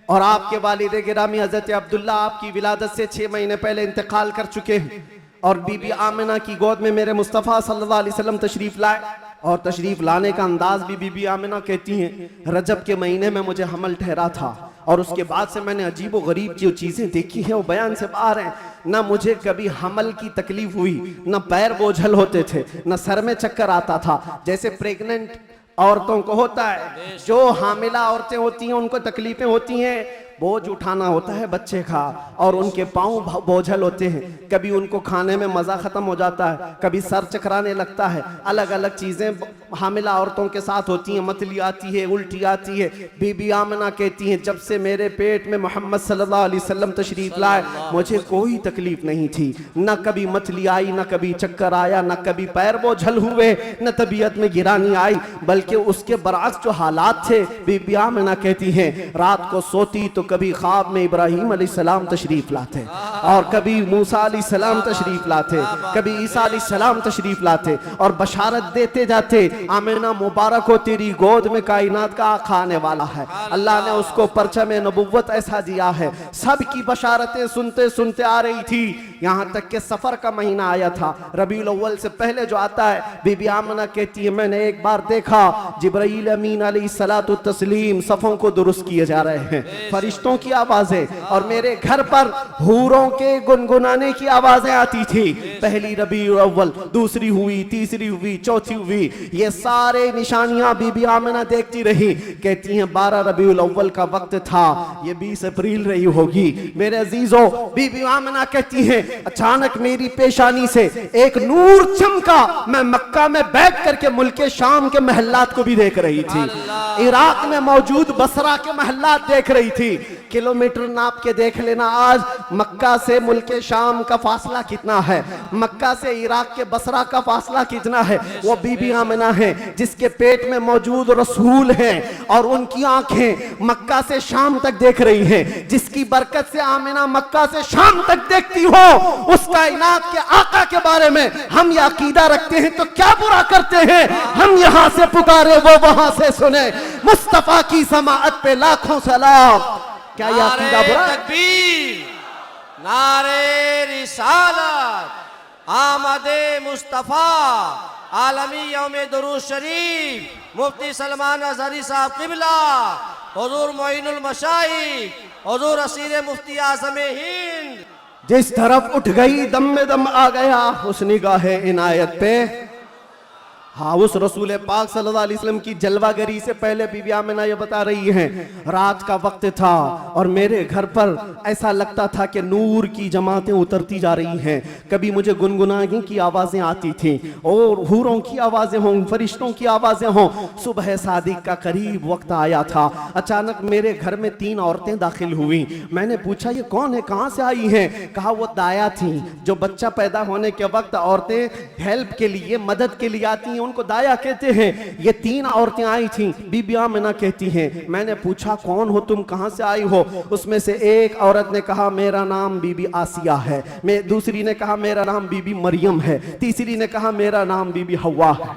और आपके वालिद गिरामी हजरत अब्दुल्ला आपकी विलादत से 6 महीने पहले इंतकाल कर चुके हैं, और बीबी आमिना की गोद में मेरे मुस्तफ़ा सल्लल्लाहु अलैहि वसल्लम तशरीफ लाए, और तशरीफ लाने का अंदाज भी बीबी आमिना कहती हैं रजब के महीने में मुझे हमल ठहरा था, और उसके बाद से मैंने अजीब व गरीब जो चीज़ें देखी हैं वो बयान से बाहर हैं। ना मुझे कभी हमल की तकलीफ हुई, ना पैर बोझल होते थे, ना सर में चक्कर आता था, जैसे प्रेग्नेंट औरतों को होता है। जो हामिला औरतें होती हैं उनको तकलीफें होती हैं, बोझ उठाना होता है बच्चे का, और उनके पाँव बोझल होते हैं, कभी उनको खाने में मज़ा ख़त्म हो जाता है, कभी सर चकराने लगता है, अलग अलग चीज़ें हामिला औरतों के साथ होती हैं, मतली आती है, उल्टी आती है। बीबी आमिना कहती हैं जब से मेरे पेट में मोहम्मद सल्लल्लाहु अलैहि वसल्लम तशरीफ लाए मुझे कोई तकलीफ नहीं थी, न कभी मतली आई, न कभी चक्कर आया, न कभी पैर बोझल हुए, न तबीयत में गिरानी आई, बल्कि उसके बरअक्स जो हालात थे, बीबी आमिना कहती हैं रात को सोती तो कभी ख्वाब में इब्राहीम अलैहिस्सलाम तशरीफ लाते, और कभी मूसा अलैहिस्सलाम तशरीफ लाते, कभी ईसा अलैहिस्सलाम तशरीफ लाते, और बशारत देते जाते आमिना मुबारक हो तेरी गोद में कायनात का आका आने वाला है। अल्लाह ने उसको परचम नबुव्वत ऐसा दिया है। सब की बशारतें सुनते सुनते आ रही थी, यहाँ तक के सफर का महीना आया था, रबीउल अव्वल से पहले जो आता है। बीबी आमिना कहती है मैंने एक बार देखा जिब्राईल अमीन अलैहिस्सलातु तस्लीम सफ़ों को दुरुस्त किए जा रहे हैं, फरिश्तों की आवाजें, और मेरे घर पर हूरों के गुनगुनाने की आवाजें आती थी। पहली रबीउल अव्वल, दूसरी हुई, तीसरी हुई, चौथी हुई, ये सारे निशानियां बीबी आमिना देखती रही। कहती हैं 12 रबीउल अव्वल का वक्त था, ये 20 अप्रैल रही होगी। मेरे अजीजों, बीबी आमिना कहती हैं अचानक मेरी पेशानी से एक नूर चमका, मैं मक्का में बैठ करके मुल्क शाम के महल्लात को भी देख रही थी, इराक में मौजूद बसरा के महल्लात देख रही थी। किलोमीटर नाप के देख लेना आज मक्का से मुल्क शाम का फासला कितना है, मक्का से इराक के बसरा का फासला कितना है। वो बीबी आमिना है जिसके पेट में मौजूद रसूल हैं, और उनकी आंखें मक्का से शाम तक देख रही हैं। जिसकी बरकत से आमिना मक्का से शाम तक देखती हो, उस कायनात के आका के बारे में हम ये अकीदा रखते हैं तो क्या बुरा करते हैं। हम यहाँ से पुकारे वो वहां से सुने, मुस्तफा की समाअत पे लाखों सलाम। क्या यह अकीदा बुरा है? तकबीर, नारे रिसालत, आमदे मुस्तफा, आलमी यौमे दुरूद शरीफ, मुफ्ती सलमान अजहरी साहब किबला, हुजूर मोइनुल मशाइख, हुजूर असीर मुफ्ती आज़म हिंद। जिस तरफ उठ गई दम में दम आ गया उस निगाह इनायत पे। हाँ, उस रसूल पाक सल्लल्लाहु अलैहि वसल्लम की जलवागरी से पहले बीबी आमिना ये बता रही हैं रात का वक्त था और मेरे घर पर ऐसा लगता था कि नूर की जमातें उतरती जा रही हैं। कभी मुझे गुनगुनाने की आवाज़ें आती थीं, और हूरों की आवाज़ें हों, फरिश्तों की आवाज़ें हों। सुबह सादिक का करीब वक्त आया था, अचानक मेरे घर में 3 औरतें दाखिल हुई। मैंने पूछा ये कौन है, कहाँ से आई हैं? कहा वो दाया थी, जो बच्चा पैदा होने के वक्त औरतें हेल्प के लिए, मदद के लिए आती हैं, उनको दाया कहते हैं। ये 3 औरतें आई थीं। बीबी आमिना कहती हैं मैंने पूछा कौन हो तुम, कहां से आई हो? उसमें से एक औरत ने कहा मेरा नाम बीबी आसिया है, दूसरी ने कहा मेरा नाम बीबी मरियम है, तीसरी ने कहा मेरा नाम बीबी हवा है।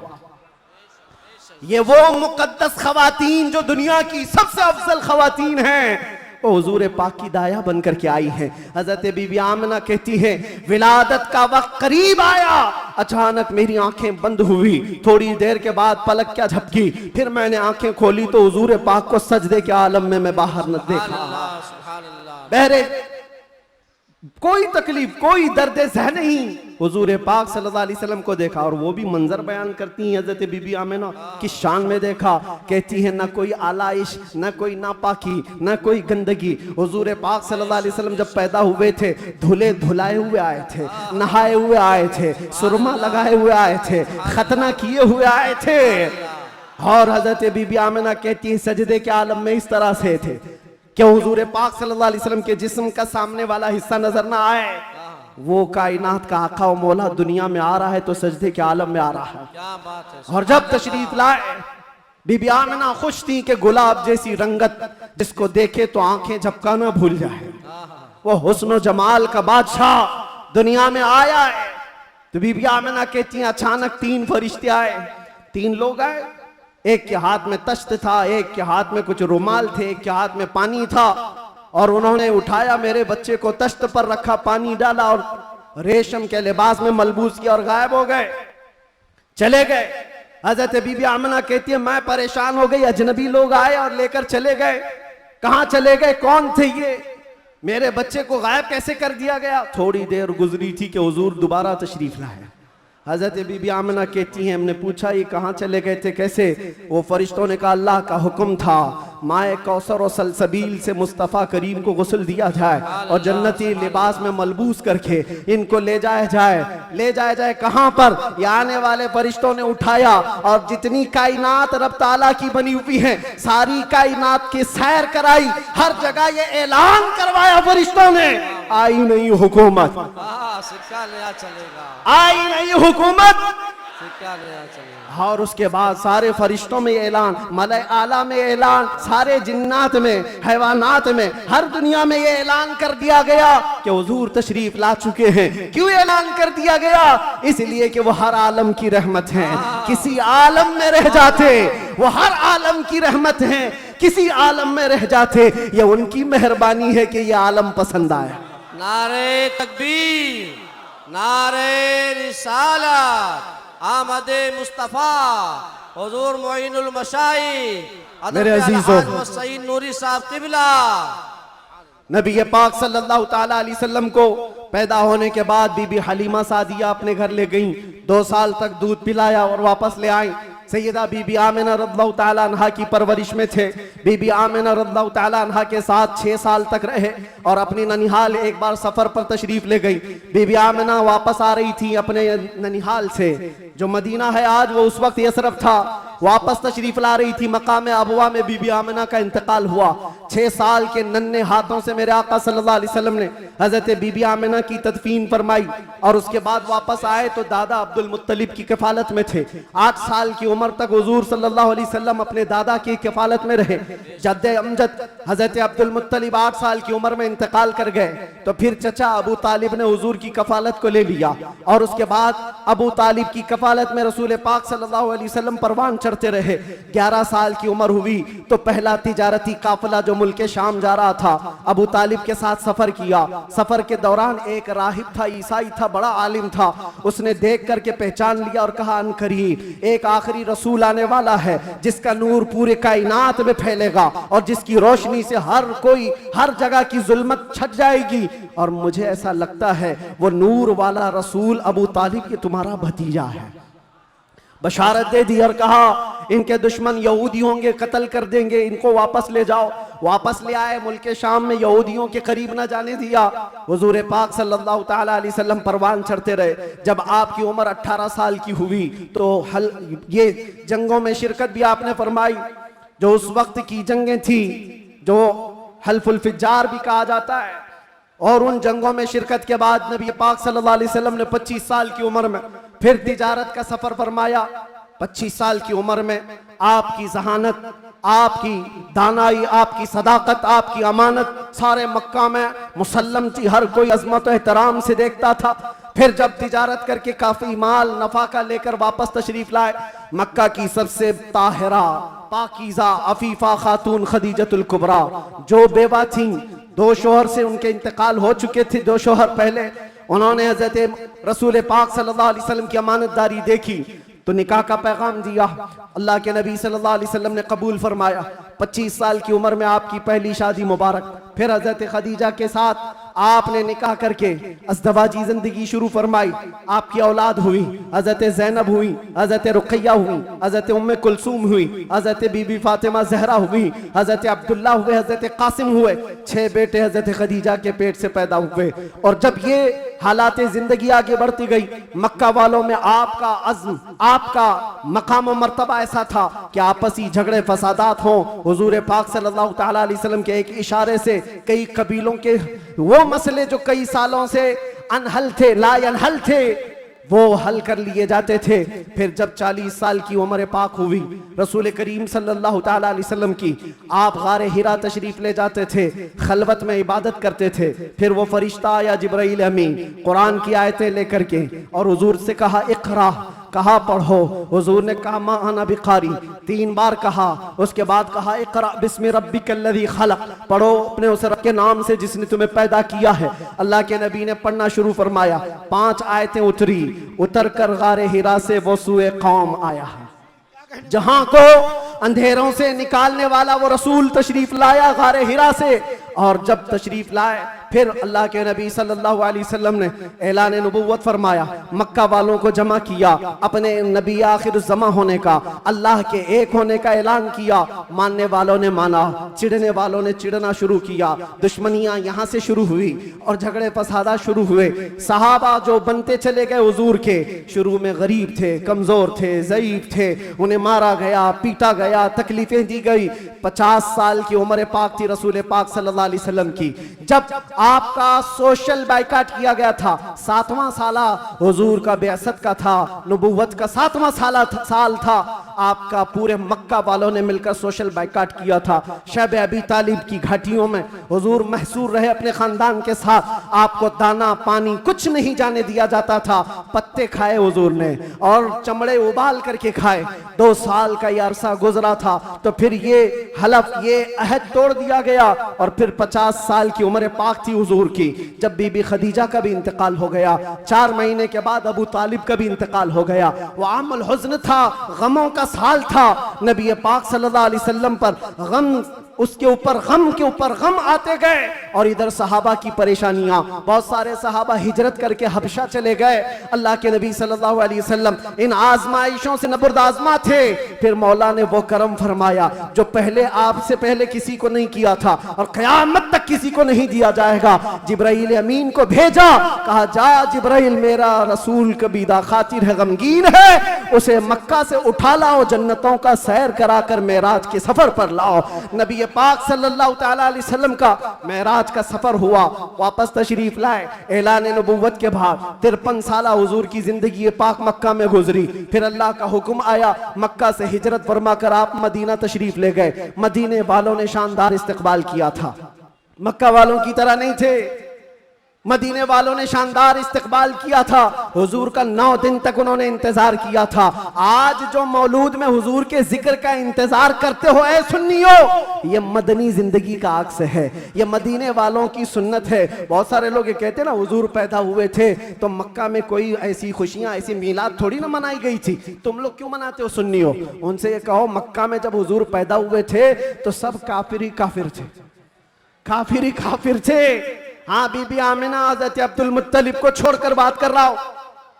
ये वो मुकद्दस खवातीन जो दुनिया की सबसे अफजल खवातीन हैं, वो हुजूर पाक की दाया बनकर के आई हैं। हजरत बीबी आमिना कहती हैं विलादत का वक्त करीब आया, अचानक मेरी आंखें बंद हुई, थोड़ी देर के बाद पलक क्या झपकी, फिर मैंने आंखें खोली तो हुजूर पाक को सजदे के आलम में मैं बाहर न देखा। बहरे कोई तकलीफ, कोई दर्द ज़ह नहीं, हुजूर पाक सल्लल्लाहु अलैहि वसल्लम को देखा और वो भी मंजर बयान करती हैं हजरत बीबी आमिना की शान में देखा। कहती है ना कोई आलाइश, ना कोई नापाकी, ना कोई गंदगी। हुजूर पाक सल्लल्लाहु अलैहि वसल्लम जब पैदा हुए थे धुले धुलाए हुए आए थे, नहाए हुए आए थे, सुरमा लगाए हुए आए थे, खतना किए हुए आए थे। और हजरत बीबी आमिना कहती है सजदे के आलम में इस तरह से थे कि हुजूर पाक सल्लल्लाहु अलैहि वसल्लम के जिस्म का सामने वाला हिस्सा नजर ना आए। वो कायनात का आका और मौला दुनिया में आ रहा है तो सजदे के आलम में आ रहा है। क्या बात है। और जब तशरीफ लाए बीबी आमिना खुश थी कि गुलाब जैसी रंगत जिसको देखे तो आंखें झपकाना भूल जाए, वो हुस्न जमाल का बादशाह दुनिया में आया है। तो बीबी आमिना कहती हैं अचानक 3 फरिश्ते आए, 3 लोग आए। एक के हाथ में तश्त था, एक के हाथ में कुछ रुमाल थे, एक के हाथ में पानी था। और उन्होंने उठाया मेरे बच्चे को, तश्त पर रखा, पानी डाला और रेशम के लिबास में मलबूस किया और गायब हो गए, चले गए। हजरत बीबी आमिना कहती है मैं परेशान हो गई, अजनबी लोग आए और लेकर चले गए। कहां चले गए, कौन थे ये, मेरे बच्चे को गायब कैसे कर दिया गया। थोड़ी देर गुजरी थी कि हुजूर दोबारा तशरीफ लाए। हजरत बीबी आमिना कहती हैं हमने पूछा ये कहाँ चले गए थे, कैसे। वो फरिश्तों ने कहा अल्लाह का हुक्म था माए कौसर और सलसबील से मुस्तफ़ा करीम को गुस्ल दिया जाए और जन्नती लिबास में मलबूस करके इनको ले जाया जाए कहाँ पर। ये आने वाले फरिश्तों ने उठाया और जितनी कायनात रब ताला की बनी हुई है सारी कायनात की सैर कराई, हर जगह ये ऐलान करवाया फरिश्तों ने आई नहीं हुकूमत, सिक्का नया चलेगा, आई नहीं हुकूमत, सिक्का नया चलेगा। और उसके बाद सारे फरिश्तों में ऐलान, मलाए आला में ऐलान, सारे जिन्नात में, हैवानात में, हर दुनिया में ये ऐलान कर दिया गया कि हुजूर तशरीफ ला चुके हैं। क्यों ऐलान कर दिया गया, इसलिए कि वो हर आलम की रहमत है। किसी आलम में रह जाते वो हर आलम की रहमत है, किसी आलम में रह जाते ये उनकी मेहरबानी है कि ये आलम पसंद आया। नारे तकबीर, नारे रिसालत, आमदे मुस्तफ़ा, हुजूर मोइनुल मशाइख मेरे अजीजों, सईद नूरी साहब किबला। नबी पाक सल्लल्लाहु ताला अलैहि वसल्लम को पैदा होने के बाद बीबी हलीमा सादिया अपने घर ले गईं, 2 साल तक दूध पिलाया और वापस ले आई। सैयदा बीबी आमिना रज़ियल्लाहु ताला अन्हा की परवरिश में थे। बीबी आमिना रज़ियल्लाहु ताला अन्हा के साथ 6 साल तक रहे और अपनी ननिहाल एक बार सफर पर तशरीफ ले गई। बीबी आमिना वापस आ रही थी अपने ननिहाल से, जो मदीना है आज वो उस वक्त यसरफ था, वापस तशरीफ ला रही थी। मकाम अबवा में बीबी आमिना का इंतकाल हुआ। 6 साल के नन्हे हाथों से मेरे आका सल्लल्लाहु अलैहि वसल्लम ने हजरत बीबी आमिना की तदफीन फरमाई और उसके बाद वापस आए तो दादा अब्दुल मुत्तलिब की कफालत में थे। 8 साल की उम्र तक हुजूर सल्लल्लाहु अलैहि वसल्लम अपने दादा की कफालत में रहे। जद्दे अमजद हजरत अब्दुल मुत्तलिब 8 साल की उम्र में इंतकाल कर गए तो फिर चचा अबू तालिब ने हुजूर की कफालत को ले लिया और उसके बाद अबू तालिब की कफालत में रसूल पाक सल्लल्लाहु अलैहि वसल्लम परवान चढ़ते रहे। 11 साल की उम्र हुई तो पहला तिजारती काफिला जो मुल्क शाम जा रहा था अबू तालिब के साथ सफर किया। सफर के दौरान एक राहिब था, ईसाई था, बड़ा आलिम था। उसने देख करके पहचान लिया और कहा अनकरीब एक आखिरी रसूल आने वाला है जिसका नूर पूरे कायनात में फैलेगा और जिसकी रोशनी से हर कोई हर जगह की जुल्मत छट जाएगी। और मुझे ऐसा लगता है वो नूर वाला रसूल अबू तालिब के तुम्हारा भतीजा है। बशारत दे दी और कहा इनके दुश्मन यहूदी होंगे, कत्ल कर देंगे, इनको वापस ले जाओ। वापस ले आए, मुल्क शाम में यहूदियों के करीब न जाने दिया। हुजूर पाक सल्लल्लाहु ताला अलैहि वसल्लम परवान चढ़ते रहे। जब आपकी उम्र 18 साल की हुई तो ये जंगों में शिरकत भी आपने फरमाई, जो उस वक्त की जंगें थी जो हल्फुल फिज्जार भी कहा जाता है। और उन जंगों में शिरकत के बाद नबी पाक सल्लल्लाहु अलैहि वसल्लम ने 25 साल की उम्र में फिर तिजारत का सफर फरमाया। 25 साल की उम्र में आपकी जहानत, आपकी दानाई, आपकी सदाकत, आपकी अमानत सारे मक्का में मुसल्लम थी, हर कोई अजमत और एहतराम से देखता था। फिर जब तिजारत करके काफी माल नफा का लेकर वापस तशरीफ लाए, मक्का की सबसे ताहिरा पाकीज़ा अफीफा खातून खदीजतुल कुबरा जो बेवा थी, 2 शोहर से उनके इंतकाल हो चुके थे, 2 शोहर पहले, उन्होंने हजरत रसूल पाक सल्लल्लाहु अलैहि वसल्लम की अमानतदारी देखी तो निकाह का पैगाम दिया। अल्लाह के नबी सल्लल्लाहु अलैहि वसल्लम ने कबूल फरमाया। 25 साल की उम्र में आपकी पहली शादी मुबारक। फिर हजरत खदीजा के साथ आपने निकाह करके अज़दवाजी जिंदगी शुरू फरमाई। आपकी औलाद हुई, हजरत ज़ैनब हुई, हजरत रुक़ैया हुई, हजरत उम्मे कुलसूम हुई, हजरत बीबी फातिमा ज़हरा हुई, हजरत अब्दुल्ला हुए, हजरत कासिम हुए। 6 बेटे हजरत खदीजा के पेट से पैदा हुए। और जब ये हालात जिंदगी आगे बढ़ती गई, मक्का वालों में आपका अज़्म, आपका मकाम और मर्तबा ऐसा था कि आपसी झगड़े फसादात हों। हुजूर पाक सल्लल्लाहु तआला अलैहि वसल्लम के एक इशारे से कई कबीलों के वो मसले जो कई सालों से अनहल थे, ला अनहल थे, वो हल कर लिए जाते थे। फिर जब 40 साल की उम्र पाक हुई रसूल करीम सल्लल्लाहु तआला अलैहि वसल्लम की, आप गारे हिरा तशरीफ ले जाते थे, खलवत में इबादत करते थे। फिर वो फरिश्ता आया जिब्राइल अमीन कुरान की आयतें लेकर के, और हुजूर से कहा इक़रा, कहा पढ़ो। हुजूर ने कहा मा अना बिकारी, 3 बार कहा। उसके बाद कहा इक़रा बिस्मि रब्बिकल्लज़ी खलक़, पढ़ो अपने उस रब के नाम से जिसने तुम्हें पैदा किया है। अल्लाह के नबी ने पढ़ना शुरू फरमाया। 5 आयतें उतरी, उतर कर गारे हिरा से वो सूए कौम आया है। जहां को अंधेरों से निकालने वाला वो रसूल तशरीफ लाया गारे हिरा से। और जब तशरीफ लाए फिर अल्लाह के नबी सल्लल्लाहु अलैहि वसल्लम ने ऐलान नबुव्वत फरमाया, मक्का वालों को जमा किया, अपने नबी आखिर ज़मा होने का, अल्लाह के एक होने का ऐलान किया। मानने वालों ने माना, चिढ़ने वालों ने चिढ़ना शुरू किया। दुश्मनियां यहाँ से शुरू हुई और झगड़े फसादा शुरू हुए। सहाबा जो बनते चले गए हुजूर के, शुरू में गरीब थे, कमजोर थे, ज़ईफ थे, उन्हें मारा गया, पीटा गया, तकलीफें दी गई। 50 साल की उम्र पाक थी रसूल पाक सल्लल्लाहु अलैहि वसल्लम की, जब आपका सोशल बाइकाट किया गया था। 7वां साला हुजूर का बेअसत का था, नबुव्वत का 7वां साल था। आपका पूरे मक्का वालों ने मिलकर सोशल बाइकाट किया था। शब अबी तालिब की घाटियों में हुजूर महसूर रहे अपने खानदान के साथ। आपको दाना पानी कुछ नहीं जाने दिया जाता था। पत्ते खाए हुजूर ने और चमड़े उबाल करके खाए। 2 साल का यह अरसा गुजरा था तो फिर ये हलफ, ये अहद तोड़ दिया गया। और फिर 50 साल की उम्र पाक थी हुजूर की, जब बीबी खदीजा का भी इंतकाल हो गया। 4 महीने के बाद अबू तालिब का भी इंतकाल हो गया। वो आमुल हुज़्न था, गमों का साल था। नबी पाक सल्लल्लाहु अलैहि वसल्लम पर गम, उसके ऊपर गम के ऊपर गम आते गए। और इधर सहाबा की परेशानियां, बहुत सारे सहाबा हिजरत करके हबशा चले गए। अल्लाह के नबी सल्लल्लाहु अलैहि वसल्लम इन आजमाइशों से नबुर्दाज़मा थे। फिर मौला ने वो करम फरमाया जो पहले आपसे पहले किसी को नहीं किया था और क़यामत तक किसी को नहीं दिया जाएगा। जिब्राइल अमीन को भेजा, कहा जा जिब्राइल, मेरा रसूल कबीदा खातिर है, गमगीन है, उसे मक्का से उठा लाओ, जन्नतों का सैर कराकर मेराज के सफर पर लाओ। नबी पाक सल्लल्लाहु तआला अलैहि वसल्लम का मेराज का सफर हुआ, वापस तशरीफ लाए। ऐलान नबुव्वत के बाद 53 साल हुजूर की जिंदगी पाक मक्का में गुजरी। फिर अल्लाह का हुक्म आया, मक्का से हिजरत फरमा कर आप मदीना तशरीफ ले गए। मदीने वालों ने शानदार इस्तकबाल किया था, मक्का वालों की तरह नहीं थे। मदीने वालों ने शानदार इस्तकबाल किया था। हुजूर का 9 दिन तक उन्होंने इंतजार किया था। आज जो मौलूद में हुजूर के जिक्र का इंतजार करते हो ऐ सुन्नियो, ये मदनी जिंदगी का अक्स है, ये मदीने वालों की सुन्नत है। बहुत सारे लोग ये कहते हैं ना हुजूर पैदा हुए थे तो मक्का में कोई ऐसी खुशियां, ऐसी मीलाद थोड़ी ना मनाई गई थी, तुम लोग क्यों मनाते हो सुन्नियो? उनसे ये कहो मक्का में जब हुजूर पैदा हुए थे तो सब काफिर ही काफिर थे, काफिर ही काफिर थे। हाँ, बीबी आमिना हज़रत अब्दुल मुत्तलिब को छोड़कर बात कर रहा हूं।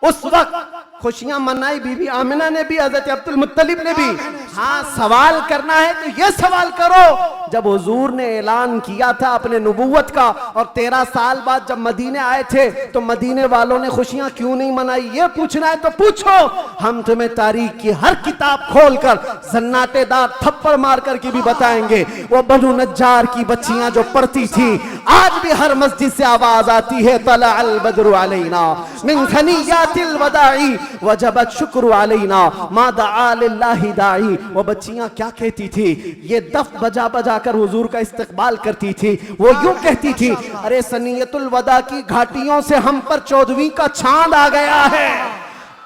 उस वक्त खुशियां मनाई बीबी आमिना ने भी, हज़रत अब्दुल मुत्तलिब ने भी। हाँ, सवाल करना है तो ये सवाल करो, जब हुजूर ने ऐलान किया था अपने नबुव्वत का और 13 साल बाद जब मदीने आए थे तो मदीने वालों ने खुशियां क्यों नहीं मनाई? ये पूछना है तो पूछो, हम तुम्हें तारीख की हर किताब खोलकर सन्नाटेदार थप्पड़ मार करके भी बताएंगे। वो बनु नज्जार की बच्चियां जो पढ़ती थी, आज भी हर मस्जिद से आवाज आती है, तला अल बद्रु अलैना मिन सनियातिल वदाई वजबत शुक्र अलैना मा दआ लिल्लाहि दाई। वो बच्चियां क्या कहती थी? ये दफ बजा बजा कर हुजूर का इस्तकबाल करती थी। वो यूं कहती थी, अरे सनियतुल वदा की घाटियों से हम पर 14वीं का चांद आ गया है,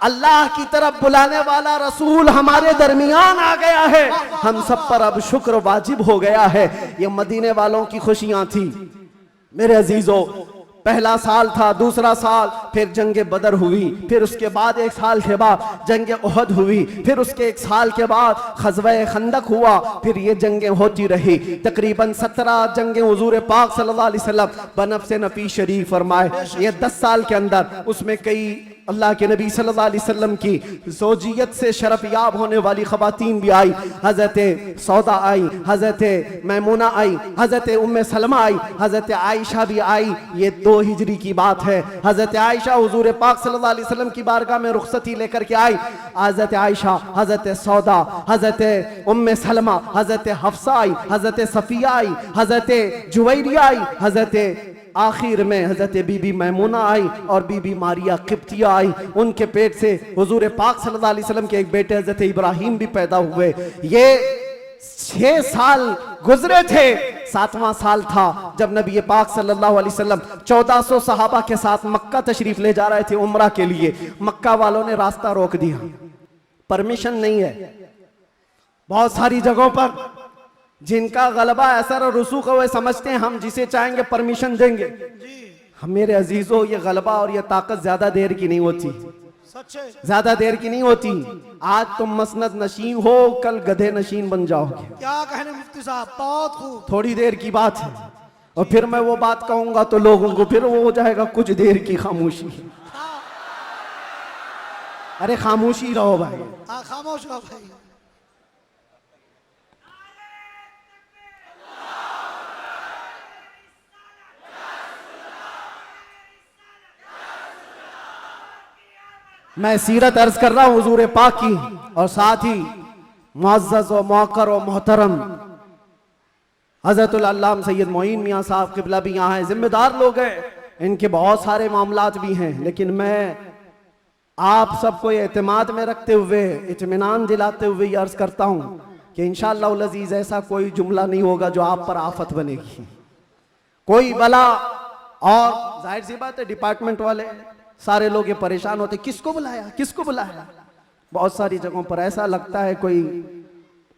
अल्लाह की तरफ बुलाने वाला रसूल हमारे दरमियान आ गया है, हम सब पर अब शुक्र वाजिब हो गया है। ये मदीने वालों की खुशियां थी। मेरे अजीजों, पहला साल था, दूसरा साल, फिर जंग बदर हुई, फिर उसके बाद एक साल के बाद जंग उहद हुई, फिर उसके एक साल के बाद ग़ज़वा खंदक हुआ, फिर ये जंगें होती रही। तकरीबन 17 जंगें हुज़ूर पाक सल्लल्लाहु अलैहि वसल्लम बनफ़्स नफ़ी शरीफ फरमाए। ये 10 साल के अंदर उसमें कई अल्लाह के नबी सल्लल्लाहु अलैहि वसल्लम की ज़ौजियत से शरफ याब होने वाली ख़वातीन भी आई। हज़रत सौदा आई, हज़रत मैमूना आई, हज़रत उम्मे सलमा आई, हज़रत आयशा भी आई। ये 2 हिजरी की बात है। हज़रत आयशा हुज़ूर पाक सल्लल्लाहु अलैहि वसल्लम की बारगाह में रुखसती लेकर के आई। हज़रत आयशा, हज़रत सौदा, हज़रत उम्मे सलमा, हज़रत हफ्सा आई, हज़रत सफ़िया आई, हज़रत जुवैरिया आई, हज़रत आखिर में हज़रत बीबी मैमूना आई और बीबी मारिया किप्तिया आई। उनके पेट से हुजूर पाक सल्लल्लाहु अलैहि वसल्लम के एक बेटे हज़रत इब्राहीम भी पैदा हुए। ये 6 साल गुजरे थे। 7वां साल था जब नबी पाक सल्लल्लाहु अलैहि वसल्लम 1400 सहाबा के साथ मक्का तशरीफ ले जा रहे थे उम्रा के लिए। मक्का वालों ने रास्ता रोक दिया, परमिशन नहीं है। बहुत सारी जगहों पर जिनका गलबा असर और रसूख वे समझते हैं हम जिसे चाहेंगे परमिशन देंगे। हम मेरे अजीजों, ये गलबा और ये ताकत ज्यादा देर की नहीं होती, ज्यादा देर की नहीं होती। आज तुम मसनद नशीन हो, कल गधे नशीन बन जाओगे। क्या कहने मुफ्ती साहब, बहुत खूब। थोड़ी देर की बात है और फिर मैं वो बात कहूंगा तो लोगों को फिर वो हो जाएगा कुछ देर की खामोशी। अरे खामोशी रहो भाई, खामोश रहो भाई। मैं सीरत अर्ज कर रहा हूँ हुजूर पाक की, और साथ ही मुअज़्ज़ज़ व मुअक्कर व मोहतरम हज़रतुल अल्लामा सैयद मोइन मियाँ साहब क़िबला भी यहाँ हैं। जिम्मेदार लोग हैं, इनके बहुत सारे मामलात भी हैं, लेकिन मैं आप सबको एतमाद में रखते हुए, इत्मीनान दिलाते हुए ये अर्ज करता हूँ कि इंशाअल्लाह उल अज़ीज़ ऐसा कोई जुमला नहीं होगा जो आप पर आफत बनेगी, कोई बला। और जाहिर सी बात है डिपार्टमेंट वाले सारे लोग ये परेशान होते, किसको बुलाया, किसको बुलाया। बहुत सारी जगहों पर ऐसा लगता है कोई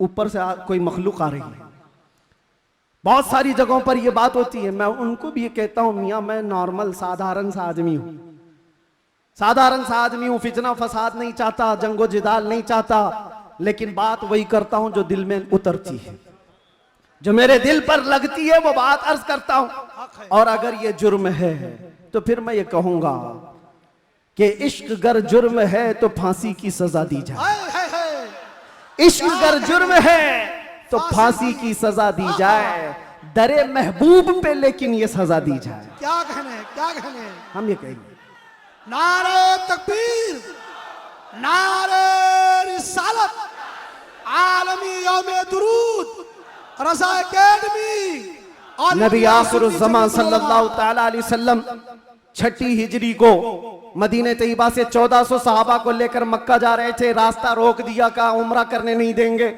ऊपर से कोई मखलूक आ रही है। बहुत सारी जगहों पर ये बात होती है। मैं उनको भी ये कहता हूँ, मियाँ मैं नॉर्मल साधारण सा आदमी हूँ, साधारण सा आदमी हूँ, फितना फसाद नहीं चाहता, जंगो जिदाल नहीं चाहता, लेकिन बात वही करता हूँ जो दिल में उतरती है, जो मेरे दिल पर लगती है वो बात अर्ज करता हूँ। और अगर ये जुर्म है तो फिर मैं ये कहूंगा कि इश्क गर जुर्म है तो फांसी की सजा दी जाए। इश्क गर जुर्म है तो फांसी की सजा दी जाए, दरे महबूब पे लेकिन ये सजा दी जाए। क्या कहने, क्या कहने। हम ये कहेंगे नारे तकबीर, नारे रिसालत, आलमी यौमे दुरूद, रज़ा एकेडमी। नबी आखिरुज़्ज़मान सल्लल्लाहु तआला अलैहि वसल्लम 6 हिजरी को मदीने तैयबा से 1400 सहाबा को लेकर मक्का जा रहे थे। रास्ता रोक दिया, कहा उम्रा करने नहीं देंगे,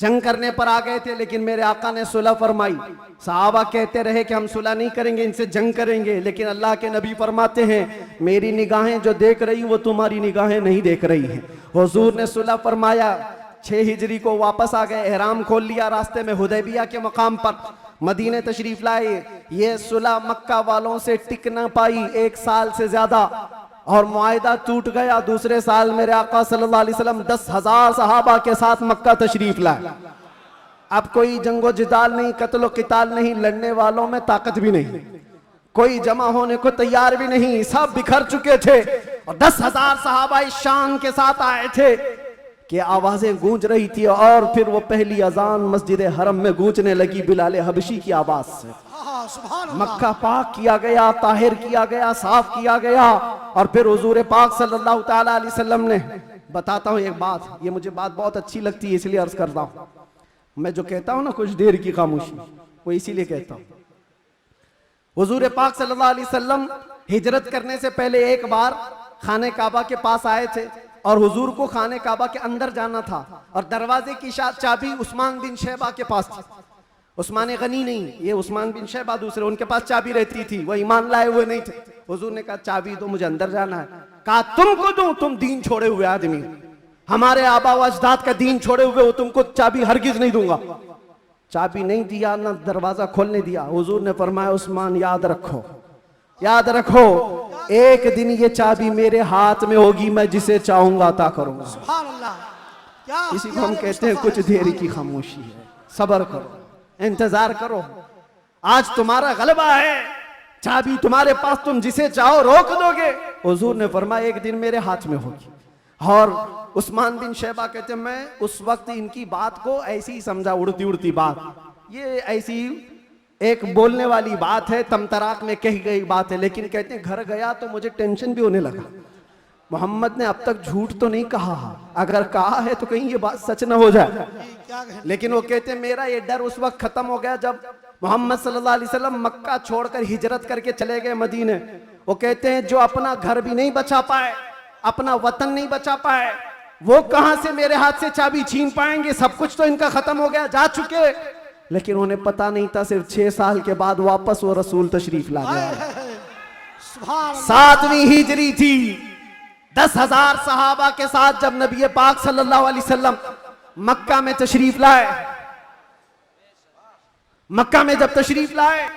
जंग करने पर आ गए थे। लेकिन मेरे आका ने सुलह फरमाई। सहाबा कहते रहे कि हम सुलह नहीं करेंगे, इनसे जंग करेंगे, लेकिन अल्लाह के नबी फरमाते हैं मेरी निगाहें जो देख रही वो तुम्हारी निगाहें नहीं देख रही हैं। हुजूर ने सुलह फरमाया, 6 हिजरी को वापस आ गए, एहराम खोल लिया, रास्ते में हुदैबिया के मकाम पर मदीने तशरीफ लाए। ये सुलह मक्का वालों से टिक न पाई 1 साल से ज्यादा, और मुआहिदा टूट गया। दूसरे साल मेरे आका सल्लल्लाहु अलैहि वसल्लम 10,000 सहाबा के साथ मक्का तशरीफ लाए। अब कोई जंगो जिदाल नहीं, कत्लो किताल नहीं, लड़ने वालों में ताकत भी नहीं, कोई जमा होने को तैयार भी नहीं, सब बिखर चुके थे। और 10,000 सहाबा इस शान के साथ आए थे कि आवाजें गूंज रही थी। और फिर वो पहली अजान मस्जिद हरम में गूंजने लगी बिलाल हबशी की आवाज से। मक्का पाक किया गया, ताहिर किया गया, साफ किया गया। और फिर हुजूर पाक सल्लल्लाहु तआला अलैहि वसल्लम ने, बताता हूँ एक बात, ये मुझे बात बहुत अच्छी लगती है इसलिए अर्ज करता हूँ। मैं जो कहता हूँ ना कुछ देर की खामोशी, वो इसीलिए कहता हूँ। हुजूर पाक सल्लल्लाहु अलैहि वसल्लम हिजरत करने से पहले एक बार खाने काबा के पास आए थे, और हुजूर को खाने काबा के अंदर जाना था, और दरवाजे की चाबी उस्मान बिन शैबा के पास थी। उस्मान गनी नहीं, ये उस्मान बिन शैबा दूसरे, उनके पास चाबी रहती थी, वो ईमान लाए हुए नहीं थे। हुजूर ने कहा चाबी दो, मुझे अंदर जाना है। कहा तुमको दूं, तुम दीन छोड़े हुए आदमी, हमारे आबा व अजदाद का दीन छोड़े हुए हो, तुमको चाबी हरगिज नहीं दूंगा। चाबी नहीं दिया, ना दरवाजा खोलने दिया। हुजूर ने फरमाया उस्मान याद रखो, याद रखो, एक दिन ये चाबी मेरे हाथ में होगी, मैं जिसे चाहूंगा अता करूंगा। सुभान अल्लाह। क्या इसी को हम कहते हैं कुछ देर की खामोशी है। सब्र करो, इंतजार करो, आज तुम्हारा गलबा है, चाबी तुम्हारे पास, तुम जिसे चाहो रोक दोगे। हुजूर ने फरमाया एक दिन मेरे हाथ में होगी। और उस्मान बिन शैबा कहते हैं मैं उस वक्त इनकी बात को ऐसी ही समझा, उड़ती उड़ती बात, ये ऐसी एक बोलने वाली बात है, तमतराक में कही गई बात है। लेकिन कहते हैं घर गया तो मुझे टेंशन भी होने लगा, मोहम्मद ने अब तक झूठ तो नहीं कहा, अगर कहा है तो कहीं ये बात सच न हो जाए। क्या कहने? लेकिन वो कहते हैं मेरा ये डर उस वक्त खत्म हो गया जब मोहम्मद सल्लल्लाहु अलैहि वसल्लम मक्का छोड़कर हिजरत करके चले गए मदीने। वो कहते हैं जो अपना घर भी नहीं बचा पाए, अपना वतन नहीं बचा पाए, वो कहां से मेरे हाथ से चाबी छीन पाएंगे? सब कुछ तो इनका खत्म हो गया, जा चुके। लेकिन उन्हें पता नहीं था सिर्फ 6 साल के बाद वापस वो रसूल तशरीफ ला गया। सुभान अल्लाह। 7वीं हिजरी थी, 10,000 सहाबा के साथ जब नबी पाक सल्लल्लाहु अलैहि वसल्लम मक्का में तशरीफ लाए, मक्का में जब तशरीफ लाए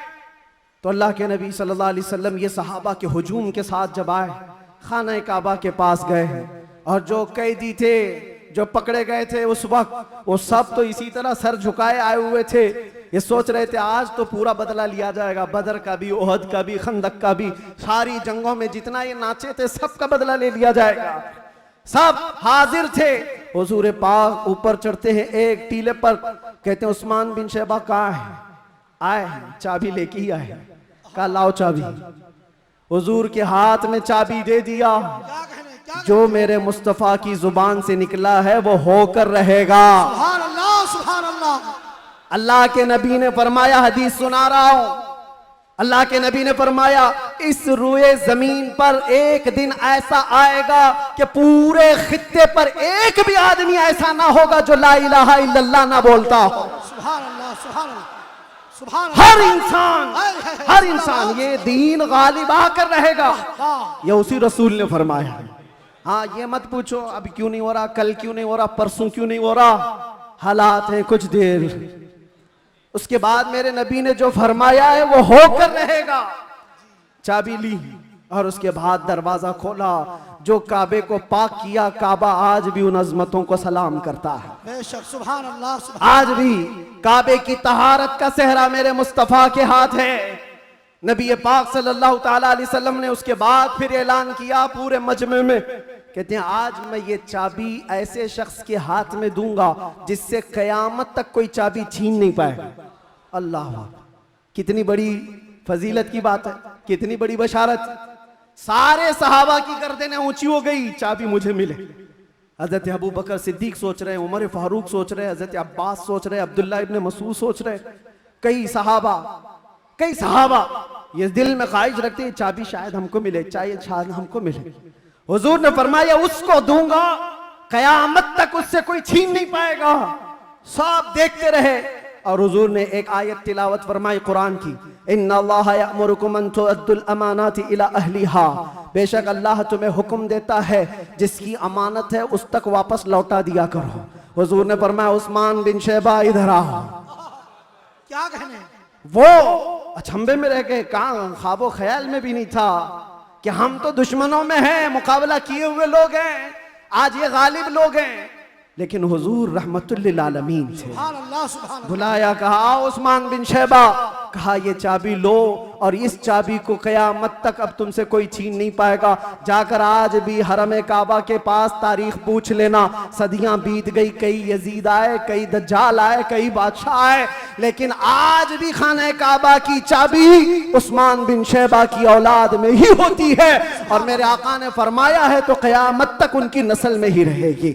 तो अल्लाह के नबी सल्लल्लाहु अलैहि वसल्लम ये सहाबा के हुजूम के साथ जब आए, खाना काबा के पास गए और जो कैदी थे, जो पकड़े गए थे उस वक्त, वो सब तो इसी तरह सर झुकाए आए हुए थे। ये सोच रहे थे आज तो पूरा बदला लिया जाएगा, बदर का भी, ओहद का भी, खंदक का भी, सारी जंगों में जितना ये नाचे थे सबका बदला ले लिया जाएगा। सब हाजिर थे। हुजूर पाक ऊपर चढ़ते हैं एक टीले पर, कहते हैं उस्मान बिन शैबा कहाँ है? आए हैं, चाबी लेके ही आए हैं। कहा लाओ चाबी। हुजूर के हाथ में चाबी दे दिया। क्या कहने? क्या? जो मेरे मुस्तफा की जुबान से निकला है वो होकर रहेगा। सुभान अल्लाह, सुभान अल्लाह। अल्लाह के नबी ने फरमाया, हदीस सुना रहा हूं, अल्लाह के नबी ने फरमाया इस रुए जमीन पर एक दिन ऐसा आएगा कि पूरे खित्ते पर एक भी आदमी ऐसा ना होगा जो ला इलाहा इल्लल्लाह ना बोलता हो। सुभान अल्लाह, सुभान अल्लाह, सुभान अल्लाह। हर इंसान ये दीन गालिब आकर रहेगा। वाह। ये उसी रसूल ने फरमाया। हाँ, ये मत पूछो अब क्यों नहीं हो रहा, कल क्यों नहीं हो रहा, परसों क्यों नहीं हो रहा, हालात हैं कुछ देर। उसके बाद मेरे नबी ने जो फरमाया है वो होकर रहेगा। चाबी ली और उसके बाद दरवाजा खोला, जो काबे को पाक किया, काबा आज भी उन अजमतों को सलाम करता है। बेशक, सुभान अल्लाह, सुभान। आज भी काबे की तहारत का सेहरा मेरे मुस्तफा के हाथ है। नबी पाक सल्लल्लाहु ताला अलैहि वसल्लम ने उसके बाद फिर ऐलान किया पूरे मजमे में, कहते हैं आज मैं ये चाबी ऐसे शख्स के हाथ में दूंगा जिससे कयामत तक कोई चाबी छीन नहीं पाएगा। अल्लाह, कितनी बड़ी फजीलत की बात है, कितनी बड़ी बशारत। सारे सहाबा की गर्दनें ऊंची हो गई, चाबी मुझे मिले। हजरत अबू बकर सिद्दीक सोच रहे हैं, उमर फारूक सोच रहे हैं, हजरत अब्बास सोच रहे हैं, अब्दुल्ला इब्न मसूद सोच रहे हैं, कई सहाबा ये दिल में ख्वाहिश रखते हैं चाबी शायद हमको मिले, शायद हमको मिले। हुजूर ने फरमाया उसको दूंगा, कयामत तक उससे कोई छीन नहीं पाएगा। सब देखते रहे और हुजूर ने एक आयत तिलावत फरमाई कुरान की, इन्नल्लाह यअमुरुकुम अन तुअद्दुल अमानाति इला अहलिहा, बेशक अल्लाह तुम्हें हुक्म देता है जिसकी अमानत है उस तक वापस लौटा दिया करो। हुजूर ने फरमाया उस्मान बिन शैबा इधर आओ। क्या कहने? वो अचंभे में रह गए, कहां ख्वाबो ख्याल में भी नहीं था कि हम तो दुश्मनों में हैं, मुकाबला किए हुए लोग हैं, आज ये गालिब लोग हैं। लेकिन हुजूर रहमतुल्लिल आलमीन थे। सुभान अल्लाह, सुभान अल्लाह। बुलाया, कहा आओ उस्मान बिन शैबा, कहा ये चाबी लो और इस चाबी को कयामत तक अब तुमसे कोई छीन नहीं पाएगा। जाकर आज भी हरम काबा के पास तारीख पूछ लेना, सदियां बीत गई, कई यजीद आए, कई दज्जाल आए, कई बादशाह आए, लेकिन आज भी खाना काबा की चाबी उस्मान बिन शैबा की औलाद में ही होती है। और मेरे आका ने फरमाया है तो कयामत तक उनकी नस्ल में ही रहेगी।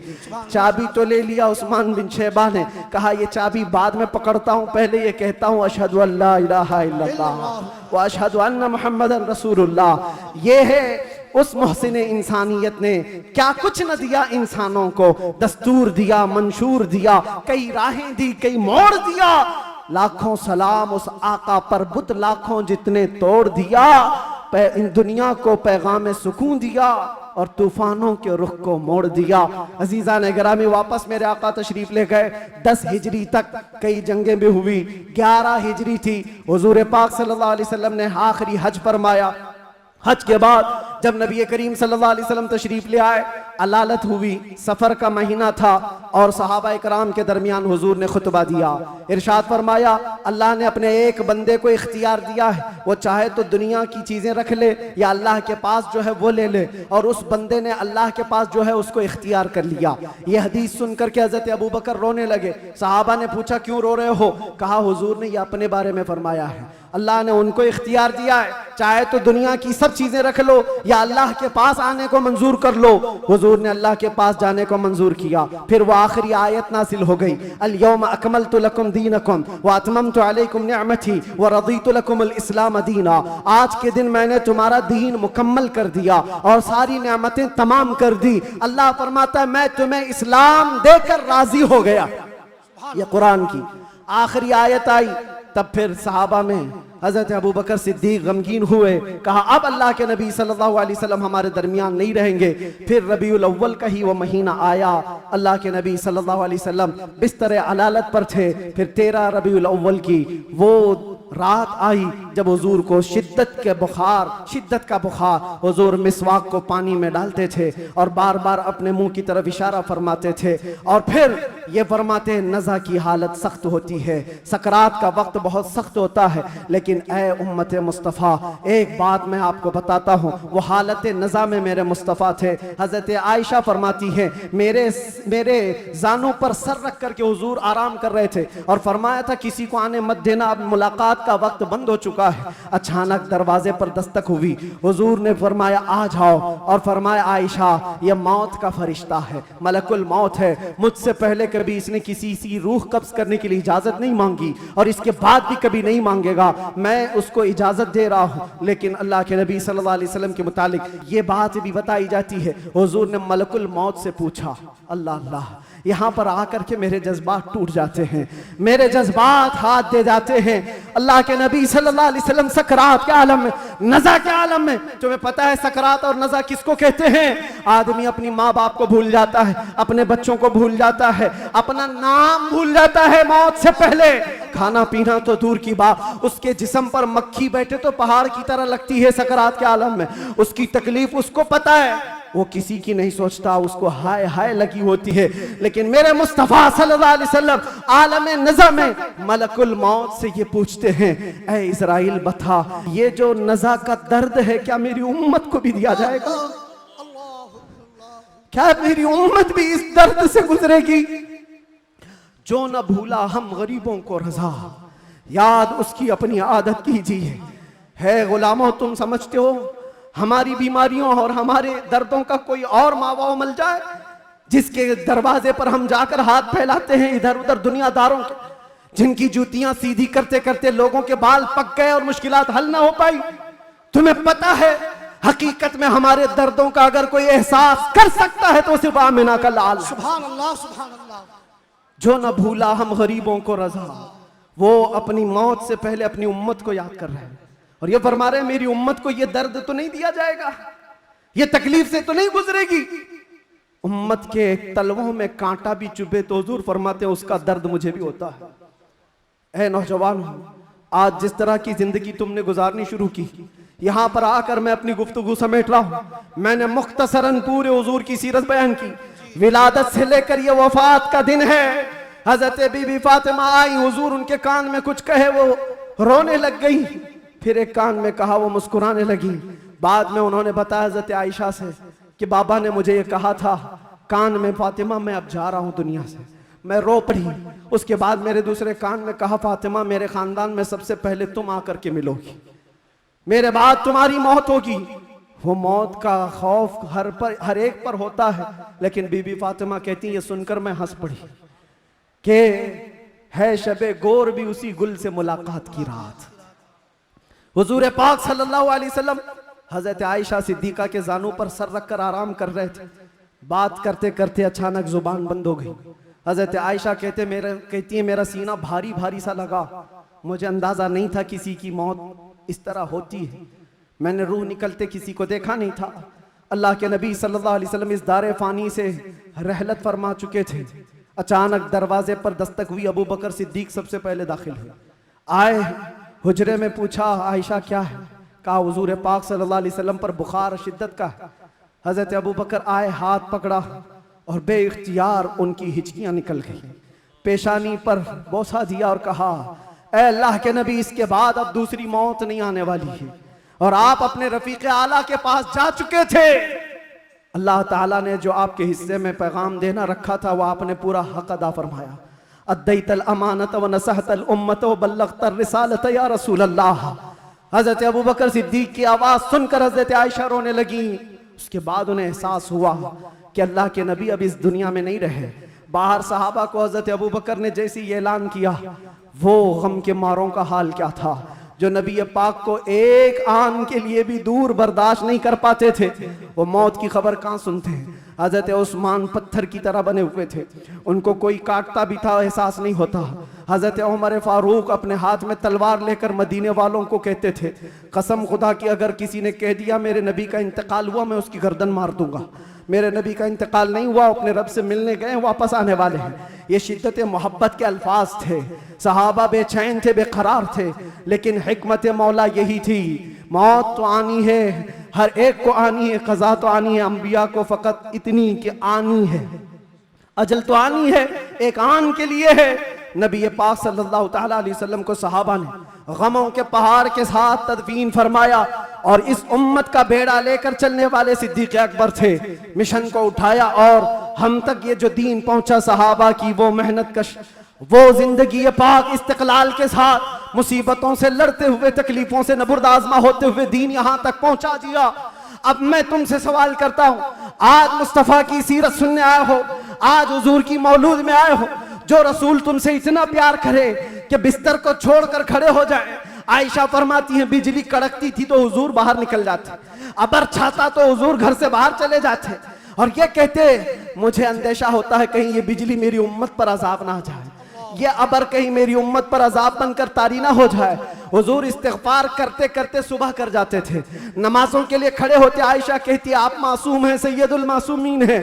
चाबी तो ले लिया उस्मान बिन शैबा ने, कहा ये चाबी बाद में पकड़ता हूं, पहले ये कहता हूं अशहदु अल्ला इलाहा इल्लल्लाह व अशहदु अन्ना मुहम्मदन रसूलुल्लाह। ये है उस मोहसिन इंसानियत ने क्या कुछ न दिया इंसानों को, दस्तूर दिया, मंशूर दिया, कई राहें दी, कई मोड़ दिया। लाखों सलाम उस आका पर, बुत लाखों जितने तोड़ दिया, इन दुनिया को पैगाम सुकून दिया और तूफानों के रुख को मोड़ दिया। अजीजा ने गिरामी वापस मेरे आका तशरीफ ले गए। 10 हिजरी तक कई जंगें भी हुई, 11 हिजरी थी, हुजूर पाक सल्लल्लाहु अलैहि वसल्लम ने आखिरी हज फरमाया। हज के बाद जब नबी करीम सल्लल्लाहु अलैहि वसल्लम तशरीफ ले आए, अलालत हुई, सफर का महीना था और सहाबा इकराम के दरमियान हुजूर ने खुतबा दिया। इरशाद फरमाया, अल्लाह ने अपने एक बंदे को इख्तियार दिया है, वो चाहे तो दुनिया की चीजें रख ले या अल्लाह के पास जो है वो ले ले, और उस बंदे ने अल्लाह के पास जो है उसको इख्तियार कर लिया। ये हदीस सुनकर के हजरत अबू बकर रोने लगे। सहाबा ने पूछा, क्यों रो रहे हो? कहा, हुजूर ने ये अपने बारे में फरमाया है, अल्लाह ने उनको इख्तियार दिया है, चाहे तो दुनिया की सब चीजें रख लो या अल्लाह के पास आने को मंजूर कर लो। हुजूर ने अल्लाह के पास जाने को मंजूर किया। फिर वो आखिरी आयत नासिल हो गई, अल यौम अकमलतु लकुम दीनकुम व अतममतु अलैकुम निअमती व रदीतु लकुमुल इस्लाम दीना। आज के दिन मैंने तुम्हारा दीन मुकम्मल कर दिया और सारी नेमतें तमाम कर दी। अल्लाह फरमाता है, मैं तुम्हें इस्लाम देकर राजी हो गया। ये कुरान की आखिरी आयत आई। तब फिर सहाबा में हजरत अबू बकर सिद्दीक गमगीन हुए, कहा अब अल्लाह के नबी सल्लल्लाहु अलैहि वसल्लम हमारे दरमियान नहीं रहेंगे। फिर रबीउल अव्वल का ही वो महीना आया, अल्लाह के नबी सल्लल्लाहु अलैहि वसल्लम बिस्तर अलालत पर थे। फिर 13 रबीउल अव्वल की वो रात आई जब हुजूर को शिद्दत का बुखार, हुजूर मिसवाक को पानी में डालते थे और बार बार अपने मुंह की तरफ इशारा फरमाते थे और फिर ये फरमाते, नज़ा की हालत सख्त होती है, सकरात का वक्त बहुत सख्त होता है, लेकिन ए उम्मत मुस्तफ़ा, एक बात मैं आपको बताता हूँ, वो हालत नज़ा में मेरे मुस्तफ़ा थे। हज़रत आयशा फरमाती है, मेरे जानों पर सर रख करके हुजूर आराम कर रहे थे और फरमाया था किसी को आने मत देना, अब मुलाकात का वक्त बंद हो चुका है। अचानक दरवाजे पर दस्तक हुई, हुजूर ने फरमाया आ जाओ और फरमाया, आयशा ये मौत का फरिश्ता है, मलकुल मौत है, मुझसे पहले कभी इसने किसी की रूह कब्ज करने के लिए इजाजत नहीं मांगी और इसके बाद भी कभी नहीं मांगेगा, मैं उसको इजाजत दे रहा हूं। लेकिन अल्लाह के नबी सल्लल्लाहु अलैहि वसल्लम के मुतालिक ये बात भी बताई जाती है, हुजूर ने मलकुल मौत से पूछा। अल्लाह अल्लाह, यहाँ पर आकर के मेरे जज्बात टूट जाते हैं, मेरे जज्बात हाथ दे जाते हैं। अल्लाह के नबी सल्लल्लाहु अलैहि वसल्लम सकरात के आलम में, नज़ा के आलम में, तुम्हें पता है सकरात और नज़ा किसको कहते हैं? आदमी अपनी माँ बाप को भूल जाता है, अपने बच्चों को भूल जाता है, अपना नाम भूल जाता है मौत से पहले। खाना पीना तो दूर की बात, उसके जिस्म पर मक्खी बैठे तो पहाड़ की तरह लगती है सकरात के आलम में। उसकी तकलीफ उसको पता है, वो किसी की नहीं सोचता, उसको हाय हाय लगी होती है। लेकिन मेरे मुस्तफ़ा सल्लल्लाहु अलैहि वसल्लम आलम नज़ा में मलकुल मौत से ये पूछते हैं, ऐ इज़राइल बता, ये जो नज़ा का दर्द है क्या मेरी उम्मत को भी दिया जाएगा? क्या मेरी उम्मत भी इस दर्द से गुजरेगी? जो न भूला हम गरीबों को रजा, याद उसकी अपनी आदत कीजिए। है गुलामों, तुम समझते हो हमारी बीमारियों और हमारे दर्दों का कोई और मावा मिल जाए जिसके दरवाजे पर हम जाकर हाथ फैलाते हैं इधर उधर दुनियादारों के, जिनकी जूतियां सीधी करते करते लोगों के बाल पक गए और मुश्किलात हल ना हो पाई? तुम्हें पता है हकीकत में हमारे दर्दों का अगर कोई एहसास कर सकता है तो सिर्फ आमिना का लाल। सुभान अल्लाह, सुभान अल्लाह। जो न भूला हम गरीबों को रजा, वो अपनी मौत से पहले अपनी उम्मत को याद कर रहे हैं और ये फरमा रहे हैं मेरी उम्मत को ये दर्द तो नहीं दिया जाएगा, ये तकलीफ से तो नहीं गुजरेगी। उम्मत के तलवों में कांटा भी चुभे तो हुजूर फरमाते हैं उसका दर्द मुझे भी होता है। ऐ नौजवान, आज जिस तरह की जिंदगी तुमने गुजारनी शुरू की, यहां पर आकर मैं अपनी गुफ्तगू समेट रहा हूं। मैंने मुख्तसरन पूरे हुजूर की सीरत बयान की। विलादत से लेकर ये वफात का दिन है, हजरत बीबी फातिमा आई, हुजूर उनके कान में कुछ कहे, वो रोने लग गई, फिर एक कान में कहा, वो मुस्कुराने लगी। बाद में उन्होंने बताया हजरत आयशा से कि बाबा ने मुझे ये कहा था कान में, फातिमा मैं अब जा रहा हूं दुनिया से। मैं रो पड़ी। उसके बाद मेरे दूसरे कान में कहा, फातिमा मेरे खानदान में सबसे पहले तुम आकर के मिलोगी, मेरे बाद तुम्हारी मौत होगी। वो मौत का खौफ हर एक पर होता है, लेकिन बीबी फातिमा कहती ये सुनकर मैं हंस पड़ी कि है शबे गोर भी उसी गुल से मुलाकात की रात। हुजूर पाक सल्लल्लाहु अलैहि वसल्लम हजरत आयशा सिद्दीका के जानों पर सर रखकर आराम कर रहे थे। बात करते करते अचानक जुबान बंद हो गई। हजरत आयशा कहती है मेरा सीना भारी भारी सा लगा, मुझे अंदाजा नहीं था किसी की मौत इस तरह होती है, मैंने रूह निकलते किसी को देखा नहीं था। अल्लाह के नबी सल्लल्लाहु अलैहि वसल्लम इस दारे फानी से रहलत फरमा चुके थे। अचानक दरवाजे पर दस्तक हुई, अबू बकर सिद्दीक सबसे पहले दाखिल हुए। आए, हुजरे में पूछा आयशा क्या है? कहा हुजूर पाक सल्लल्लाहु अलैहि वसल्लम पर बुखार शिद्दत का है। हजरत अबू बकर आए, हाथ पकड़ा और बेइख्तियार उनकी हिचकियां निकल गई, पेशानी पर बोसा दिया और कहा, ऐ अल्लाह के नबी, इसके बाद अब दूसरी मौत नहीं आने वाली है और आप अपने रफीक आला के पास जा चुके थे। अल्लाह ताला ने जो आपके हिस्से में पैगाम देना रखा था वह आपने पूरा हक अदा फरमाया। अद्दैतल अमानत व नसहतल उम्मत व बल्लगतर रिसालत या रसूल अल्लाह। हजरत अबू बकर सिद्दीक की आवाज सुनकर हजरत आयशा रोने लगी। उसके बाद उन्हें एहसास हुआ कि अल्लाह के नबी अब इस दुनिया में नहीं रहे। बाहर सहाबा को हजरत अबू बकर ने जैसे ही ऐलान किया, वो गम के मारों का हाल क्या था जो नबी पाक को एक आन के लिए भी दूर बर्दाश्त नहीं कर पाते थे। वो मौत की खबर कहाँ सुनते हैं। हजरत उस्मान पत्थर की तरह बने हुए थे, उनको कोई काटता भी था एहसास नहीं होता। हजरत उमर फारूक अपने हाथ में तलवार लेकर मदीने वालों को कहते थे, कसम खुदा की अगर किसी ने कह दिया मेरे नबी का इंतकाल हुआ मैं उसकी गर्दन मार दूंगा। मेरे नबी का इंतकाल नहीं हुआ, अपने रब से मिलने गए, वापस आने वाले हैं। ये शिद्दत मोहब्बत के अल्फाज थे। सहाबा बेचैन थे, बेकरार थे, लेकिन हिकमत मौला यही थी, मौत तो आनी है, हर एक को आनी है, कज़ा तो आनी है, अंबिया को फकत इतनी कि आनी है, अजल तो आनी है, एक आन के लिए है। नबी पाक सल्लल्लाहु ताला अलैहि वसल्लम को सहाबा ने गमों के पहाड़ के साथ तदफीन फरमाया और इस उम्मत का बेड़ा लेकर चलने वाले सिद्दीक़ अकबर थे। मिशन को उठाया और हम तक ये जो दीन पहुंचा, सहाबा की वो मेहनत कश, वो जिंदगी पाक इस्तिक़लाल के साथ मुसीबतों से लड़ते हुए, तकलीफों से नबुर्दाज़मा होते हुए दीन यहाँ तक पहुंचा दिया। अब मैं तुमसे सवाल करता हूँ, आज मुस्तफ़ा की सीरत सुनने आए हो, आज हुजूर की मौलूद में आए हो, जो रसूल तुमसे इतना प्यार करे कि बिस्तर को छोड़कर खड़े हो जाए। आयशा फरमाती है बिजली कड़कती थी तो हुजूर बाहर निकल जाते, अबर छाता तो हुजूर घर से बाहर चले जाते और ये कहते मुझे अंदेशा होता है कहीं ये बिजली मेरी उम्मत पर अजाब ना आ जाए, ये अबर कहीं मेरी उम्मत पर अजाब बनकर तारी ना हो जाए। हुजूर इस्तिग़फ़ार करते करते सुबह कर जाते थे, नमाजों के लिए खड़े होते। आयशा कहती आप मासूम हैं, सैयदुल मासूमीन हैं,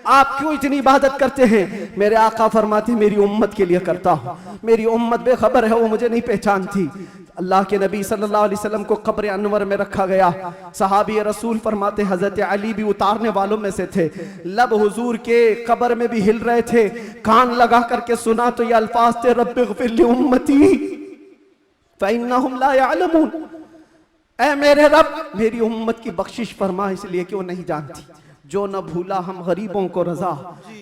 आप क्यों इतनी इबादत करते हैं? मेरे आका फरमाते मेरी उम्मत के लिए करता हूँ, मेरी उम्मत बेखबर है, वो मुझे नहीं पहचानती। अल्लाह के नबी सल्लल्लाहु अलैहि वसल्लम को कब्र अनवर में रखा गया। सहाबी रसूल फरमाते हजरत अली भी उतारने वालों में से थे। लब हुजूर के कब्र में भी हिल रहे थे, कान लगा करके सुना तो ये अल्फाज थे, रब्बिग़फिर ली उम्मती फ़इन्नहुम ला यअलमून। ऐ मेरे रब मेरी उम्मत की बख्शिश फरमा, इसलिए कि वो नहीं जानती। जो न भूला हम गरीबों को रजा,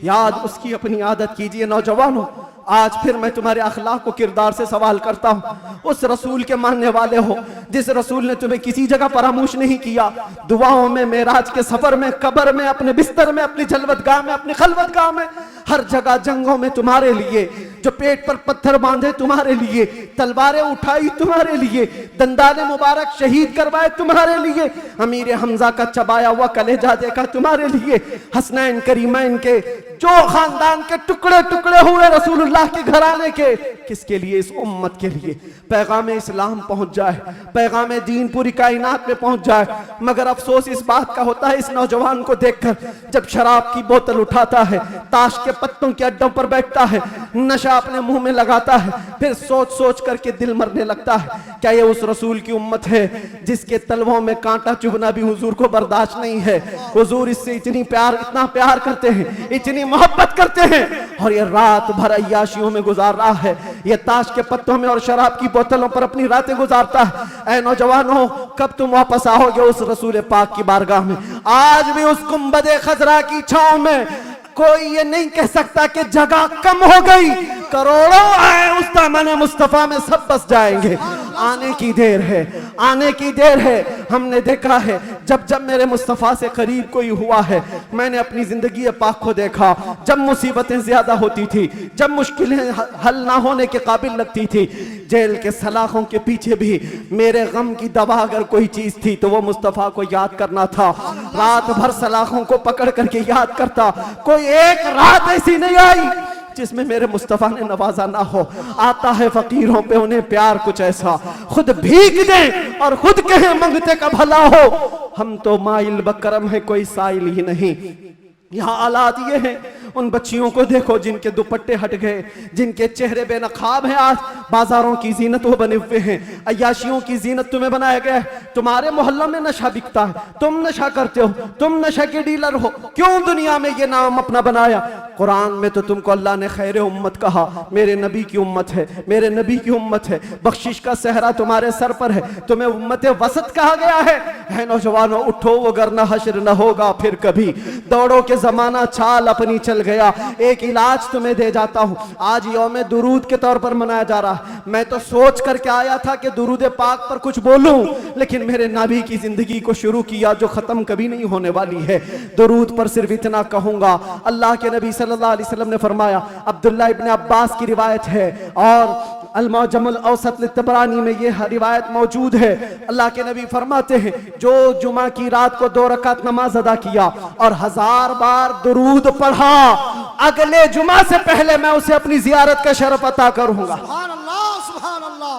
याद उसकी अपनी आदत कीजिए। नौजवानों, आज फिर मैं तुम्हारे अखलाक को किरदार से सवाल करता हूँ। उस रसूल के मानने वाले हो जिस रसूल ने तुम्हें किसी जगह फरामोश नहीं किया, दुआओं में, मेराज के सफर में, कब्र में, अपने बिस्तर में, अपनी जलवतगाह में, अपनी खलवतगाह में, हर जगह जंगों में तुम्हारे लिए, जो पेट पर पत्थर बांधे तुम्हारे लिए, तलवारें उठाई तुम्हारे लिए, दंदाने मुबारक शहीद करवाए तुम्हारे लिए, अमीर हमजा का चबाया हुआ कलेजा देखा तुम्हारे लिए, हसनैन करीमैन के जो खानदान के टुकड़े टुकड़े हुए रसूलुल्लाह के घराने के, किसके लिए? इस उम्मत के लिए। पैगाम इस्लाम पहुंच जाए, पैगाम दीन पूरी कायनात में पहुंच जाए। मगर अफसोस इस बात का होता है इस नौजवान को देखकर, जब शराब की बोतल उठाता है, ताश के पत्तों के अड्डों पर बैठता है, नशा अपने मुंह में लगाता है, फिर सोच सोच करके दिल मरने लगता है। क्या ये उस रसूल की उम्मत है जिसके तलवों में कांटा चुभना भी हुजूर को बर्दाश्त नहीं है? हुजूर इससे इतना प्यार करते हैं, इतनी मोहब्बत करते हैं, और ये रात भर अय्याशियों में गुजार रहा है, ये ताश के पत्तों में और शराब की बोतलों पर अपनी रातें गुजारता है। ऐ नौजवानों, कब तुम वापस आओगे उस रसूल पाक की बारगाह में? आज भी उस गुंबदे खजरा की छांव में कोई ये नहीं कह सकता कि जगह कम हो गई। करोड़ों आए उस दामन मुस्तफा में, सब बस जाएंगे। आने की देर है, आने की देर है। हमने देखा है जब जब मेरे मुस्तफा से करीब कोई हुआ है, मैंने अपनी जिंदगी पाक को देखा। जब मुसीबतें ज्यादा होती थी, जब मुश्किलें हल ना होने के काबिल लगती थी, जेल के सलाखों के पीछे भी मेरे गम की दवा अगर कोई चीज थी तो वो मुस्तफा को याद करना था। रात भर सलाखों को पकड़ करके याद करता। कोई एक रात ऐसी नहीं आई जिसमें मेरे मुस्तफा ने नवाजा ना हो। आता है फकीरों पे उन्हें प्यार कुछ ऐसा, खुद भीख दे और खुद कहे मंगते का भला हो। हम तो माइल बकरम है, कोई साइल ही नहीं। यहाँ हालात ये हैं, उन बच्चियों को देखो जिनके दुपट्टे हट गए, जिनके चेहरे बेनकाब हैं, आज बाजारों की जीनत वो बने हुए हैं, अय्याशियों की जीनत तुम्हें बनाया गया है। तुम्हारे मोहल्ला में नशा बिकता है, तुम नशा करते हो, तुम नशा के डीलर हो, क्यों दुनिया में ये नाम अपना बनाया? कुरान में तो तुमको अल्लाह ने खैर उम्मत कहा, मेरे नबी की उम्मत है, मेरे नबी की उम्मत है, बख्शिश का सहरा तुम्हारे सर पर है, तुम्हें उम्मत वसत कहा गया है नौजवानों उठो, वो वरना हश्र न होगा फिर कभी, दौड़ो के जमाना चाल अपनी चल गया। एक इलाज तुम्हें दे जाता हूं, आज यौम दुरूद के तौर पर मनाया जा रहा है। मैं तो सोच करके आया था कि दुरूद पाक पर कुछ बोलूं, लेकिन मेरे नबी की जिंदगी को शुरू किया जो खत्म कभी नहीं होने वाली है। दुरूद पर सिर्फ इतना कहूंगा, अल्लाह के नबी सल्लल्लाहु अलैहि वसल्लम ने फरमाया, अब्दुल्लाह इब्न अब्बास की रिवायत है और अल-मुअज्जमुल औसत लित-तबरानी में यह रिवायत मौजूद है। अल्लाह के नबी फरमाते हैं, जो जुमा की रात को 2 रकात नमाज अदा किया और 1000 बार दुरूद पढ़ा, अगले जुमा से पहले मैं उसे अपनी जियारत का शरफ अता करूंगा। सुभान अल्लाह, सुभान अल्लाह।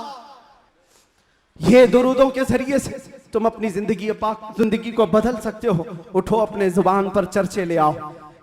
ये दुरूदों के जरिए से तुम अपनी जिंदगी को बदल सकते हो। उठो, अपने जुबान पर चर्चे ले आओ,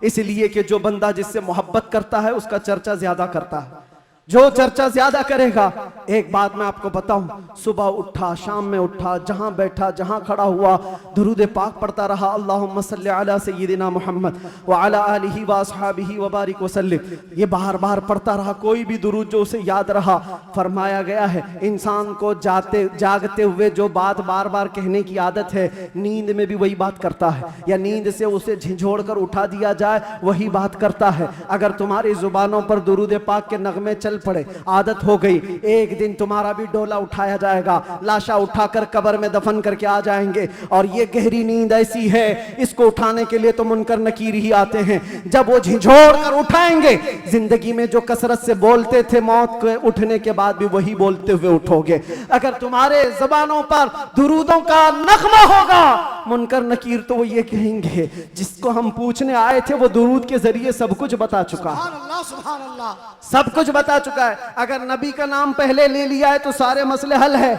इसलिए कि जो बंदा जिससे मोहब्बत करता है उसका चर्चा ज्यादा करता है। जो चर्चा ज्यादा करेगा, एक बात मैं आपको बताऊं, सुबह उठा, शाम में उठा, जहां बैठा, जहां खड़ा हुआ, दुरूद पाक पढ़ता रहा, अल्लाहुम्मा सल्ली अला सय्यिदिना मुहम्मद व अला आलिहि व अस्हाबिहि व बारिक वसल्लिम, ये बार बार पढ़ता रहा। कोई भी दुरूद जो उसे याद रहा, फरमाया गया है इंसान को जागते हुए जो बात बार बार कहने की आदत है, नींद में भी वही बात करता है, या नींद से उसे झिझोड़ कर उठा दिया जाए वही बात करता है। अगर तुम्हारी जुबानों पर दुरूद पाक के नगमे चल पड़े, आदत हो गई, एक दिन तुम्हारा भी डोला उठाया जाएगा, लाशा उठाकर कब्र में दफन करके आ जाएंगे। और ये गहरी नींद ऐसी है, इसको उठाने के लिए तो मुनकर नकीर ही आते हैं। जब वो झिझोड़ कर उठाएंगे, जिंदगी में जो कसरत से बोलते थे, मौत के उठने के बाद भी वही बोलते हुए उठोगे। अगर तुम्हारे जबानों पर दुरूदों का नगमा होगा, मुनकर नकीर तो वो ये कहेंगे, जिसको हम पूछने आए थे वो दुरूद के जरिए सब कुछ बता चुका है, सुभान अल्लाह, सुभान अल्लाह। सब कुछ बता चुका है। अगर नबी का नाम पहले ले लिया है तो सारे मसले हल है।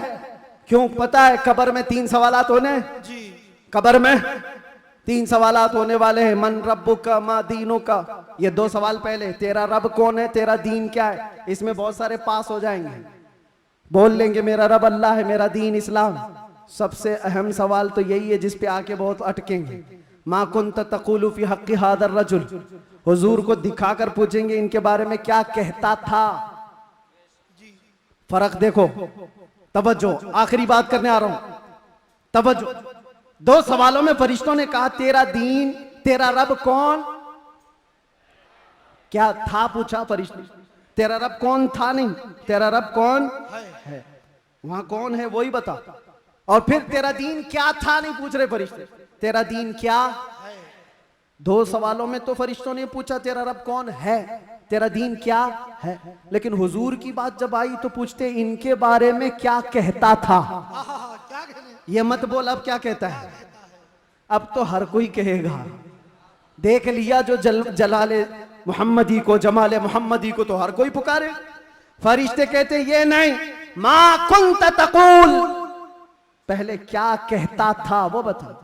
क्यों? पता है कब्र में 3 सवालात होने, जी, कब्र में 3 सवालात होने वाले हैं। मन रब्बुका मा दीनुका, ये 2 सवाल पहले, तेरा रब कौन है, तेरा दीन क्या है। इसमें बहुत सारे पास हो जाएंगे, बोल लेंगे मेरा रब अल्लाह है, मेरा दीन इस्लाम। सबसे अहम सवाल तो यही है जिस पे आके बहुत अटकेंगे, मा कुंत तक़ूलु फी हक़्क़ि हादर रजुल, हुजूर को दिखाकर पूछेंगे इनके बारे में क्या कहता था। फर्क देखो, तवज्जो, आखिरी बात करने आ रहा हूं, तवज्जो। 2 सवालों में फरिश्तों ने कहा तेरा दीन, तेरा रब कौन, क्या था पूछा फरिश्ते, तेरा रब कौन था नहीं, तेरा रब कौन है, वहां कौन है वही बता। और फिर तेरा दीन क्या था नहीं पूछ रहे फरिश्ते, तेरा दीन क्या है। 2 सवालों में तो फरिश्तों ने पूछा तेरा रब कौन है, तेरा दीन क्या है, लेकिन हुजूर की बात जब आई तो पूछते इनके बारे में क्या कहता था। क्या कहने, ये मत बोल अब क्या कहता है, अब तो हर कोई कहेगा। देख लिया जो जलाले मोहम्मदी को, जमाले मोहम्मदी को तो हर कोई पुकारे। फरिश्ते कहते ये नहीं, मा कुंत तक़ूल, पहले क्या कहता था वो बता।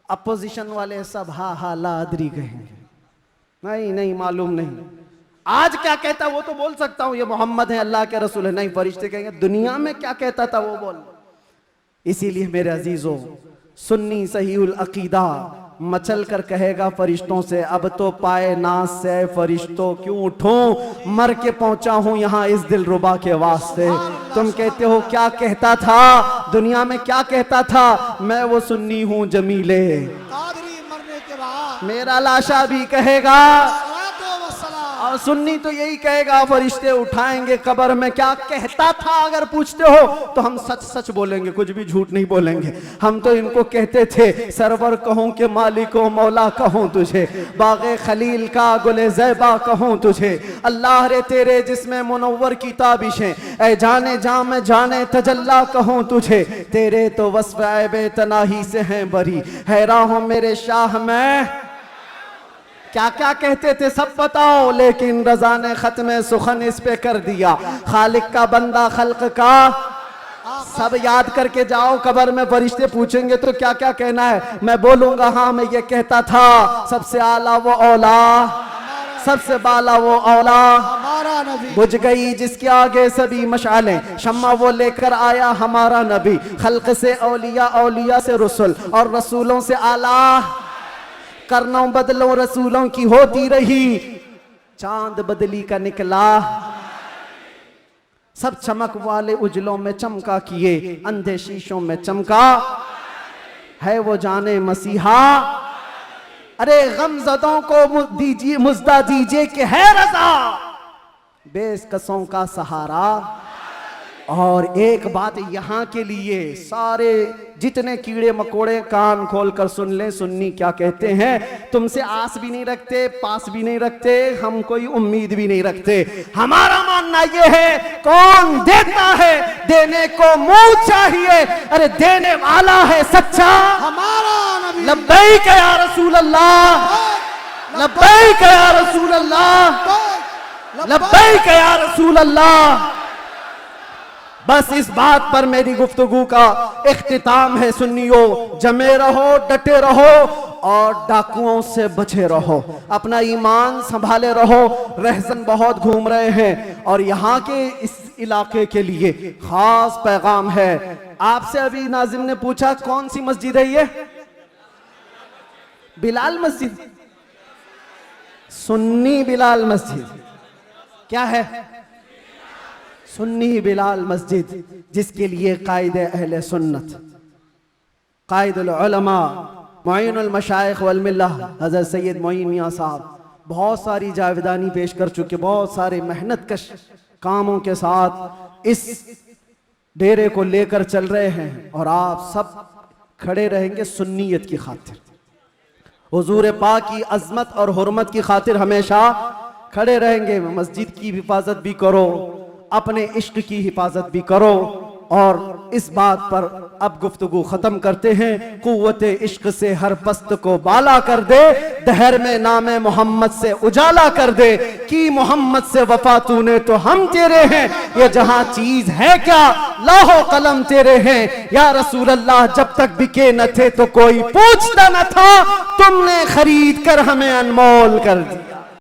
अपोजिशन वाले सब हा हा लादरी कहेंगे, नहीं नहीं मालूम नहीं। आज क्या कहता वो तो बोल सकता हूं, ये मोहम्मद है, अल्लाह के रसूल है। नहीं, फरिश्ते कहेंगे दुनिया में क्या कहता था वो बोल। इसीलिए मेरे अजीजों, सुन्नी सहीउल अकीदा मचल कर कहेगा फरिश्तों से, अब तो पाए नाज से फरिश्तों क्यों उठूं, मर के पहुंचा हूं यहां इस दिलरुबा के वास्ते। तुम कहते हो क्या कहता था, दुनिया में क्या कहता था, मैं वो सुन्नी हूं जमीले, कादरी मरने के बाद मेरा लाशा भी कहेगा, सलातो व सलाम। और सुन्नी तो यही कहेगा, फरिश्ते उठाएंगे कब्र में क्या कहता था। अगर पूछते हो तो हम सच सच बोलेंगे, कुछ भी झूठ नहीं बोलेंगे। हम तो इनको कहते थे सरवर कहूं के मालिको मौला कहूं तुझे, बागे खलील का गुले ज़ैबा कहूं तुझे, अल्लाह रे तेरे जिसमें मुनव्वर की ताबिशें, ऐ जाने जाम जाने तजल्ला कहूं तुझे, तेरे तो वस्फ़ ऐबे तनाही से हैं बरी, हैरान हूं मेरे शाह मैं। क्या क्या कहते थे सब बताओ, लेकिन रज़ा ने खत्म सुखन इस पे कर दिया। खालिक का बंदा खल्क का सब याद करके जाओ, कब्र में फरिश्ते पूछेंगे तो क्या क्या कहना है। मैं बोलूंगा हाँ मैं ये कहता था, सबसे आला वो औला, सबसे बाला वो औला, हमारा नबी। बुझ गई जिसके आगे सभी मशालें, शम्मा वो लेकर आया हमारा नबी। खल्क से औलिया, औलिया से रसूल, और रसूलों से आला। करनों बदलों रसूलों की होती रही, चांद बदली का निकला। सब चमक वाले उजलों में चमका किए, अंधे शीशों में चमका है वो जाने मसीहा। अरे गमज़दों को दीजिए मुज़्दा दीजिए कि है रज़ा, बेकसों का सहारा। और एक बात यहाँ के लिए, सारे जितने कीड़े मकोड़े कान खोल कर सुन ले, सुन्नी क्या कहते हैं। तुमसे आस भी नहीं रखते, पास भी नहीं रखते, हम कोई उम्मीद भी नहीं रखते। हमारा मानना ये है, कौन देता है देने को मुंह चाहिए, अरे देने वाला है सच्चा हमारा नबी। लब्बैक या रसूल अल्लाह, लब्बैक या रसूल अल्लाह, लब्बैक या रसूल अल्लाह। बस इस बात पर मेरी गुफ्तगू का इख्तिताम है। सुन्नियों, जमे रहो, डटे रहो और डाकुओं से बचे रहो, अपना ईमान संभाले रहो। रहसन बहुत घूम रहे हैं और यहाँ के इस इलाके के लिए खास पैगाम है। आपसे अभी नाजिम ने पूछा कौन सी मस्जिद है ये? बिलाल मस्जिद, सुन्नी बिलाल मस्जिद। क्या है? सुन्नी बिलाल मस्जिद, जिसके लिए कायद अहले सुन्नत, कायदुल उलमा, मुईनुल मशाइख वल मिल्लह हज़रत सैयद मोइन मियां साहब बहुत सारी जावेदानी पेश कर चुके, बहुत सारे मेहनत कश कामों के साथ इस डेरे को लेकर चल रहे हैं। और आप सब खड़े रहेंगे सुन्नियत की खातिर, हुजूर पाक की अजमत और हुर्मत की खातिर हमेशा खड़े रहेंगे। मस्जिद की हिफाजत भी करो, अपने इश्क की हिफाजत भी करो। और इस बात पर अब गुफ्तगू खत्म करते हैं। कुव्वत इश्क से हर पस्त को बाला कर दे, दहर में नामे मोहम्मद से उजाला कर दे। कि मोहम्मद से वफा तूने तो हम तेरे हैं, ये जहां चीज है क्या लाहो कलम तेरे हैं। या रसूल अल्लाह, जब तक बिके न थे तो कोई पूछता न था, तुमने खरीद कर हमें अनमोल कर दिया।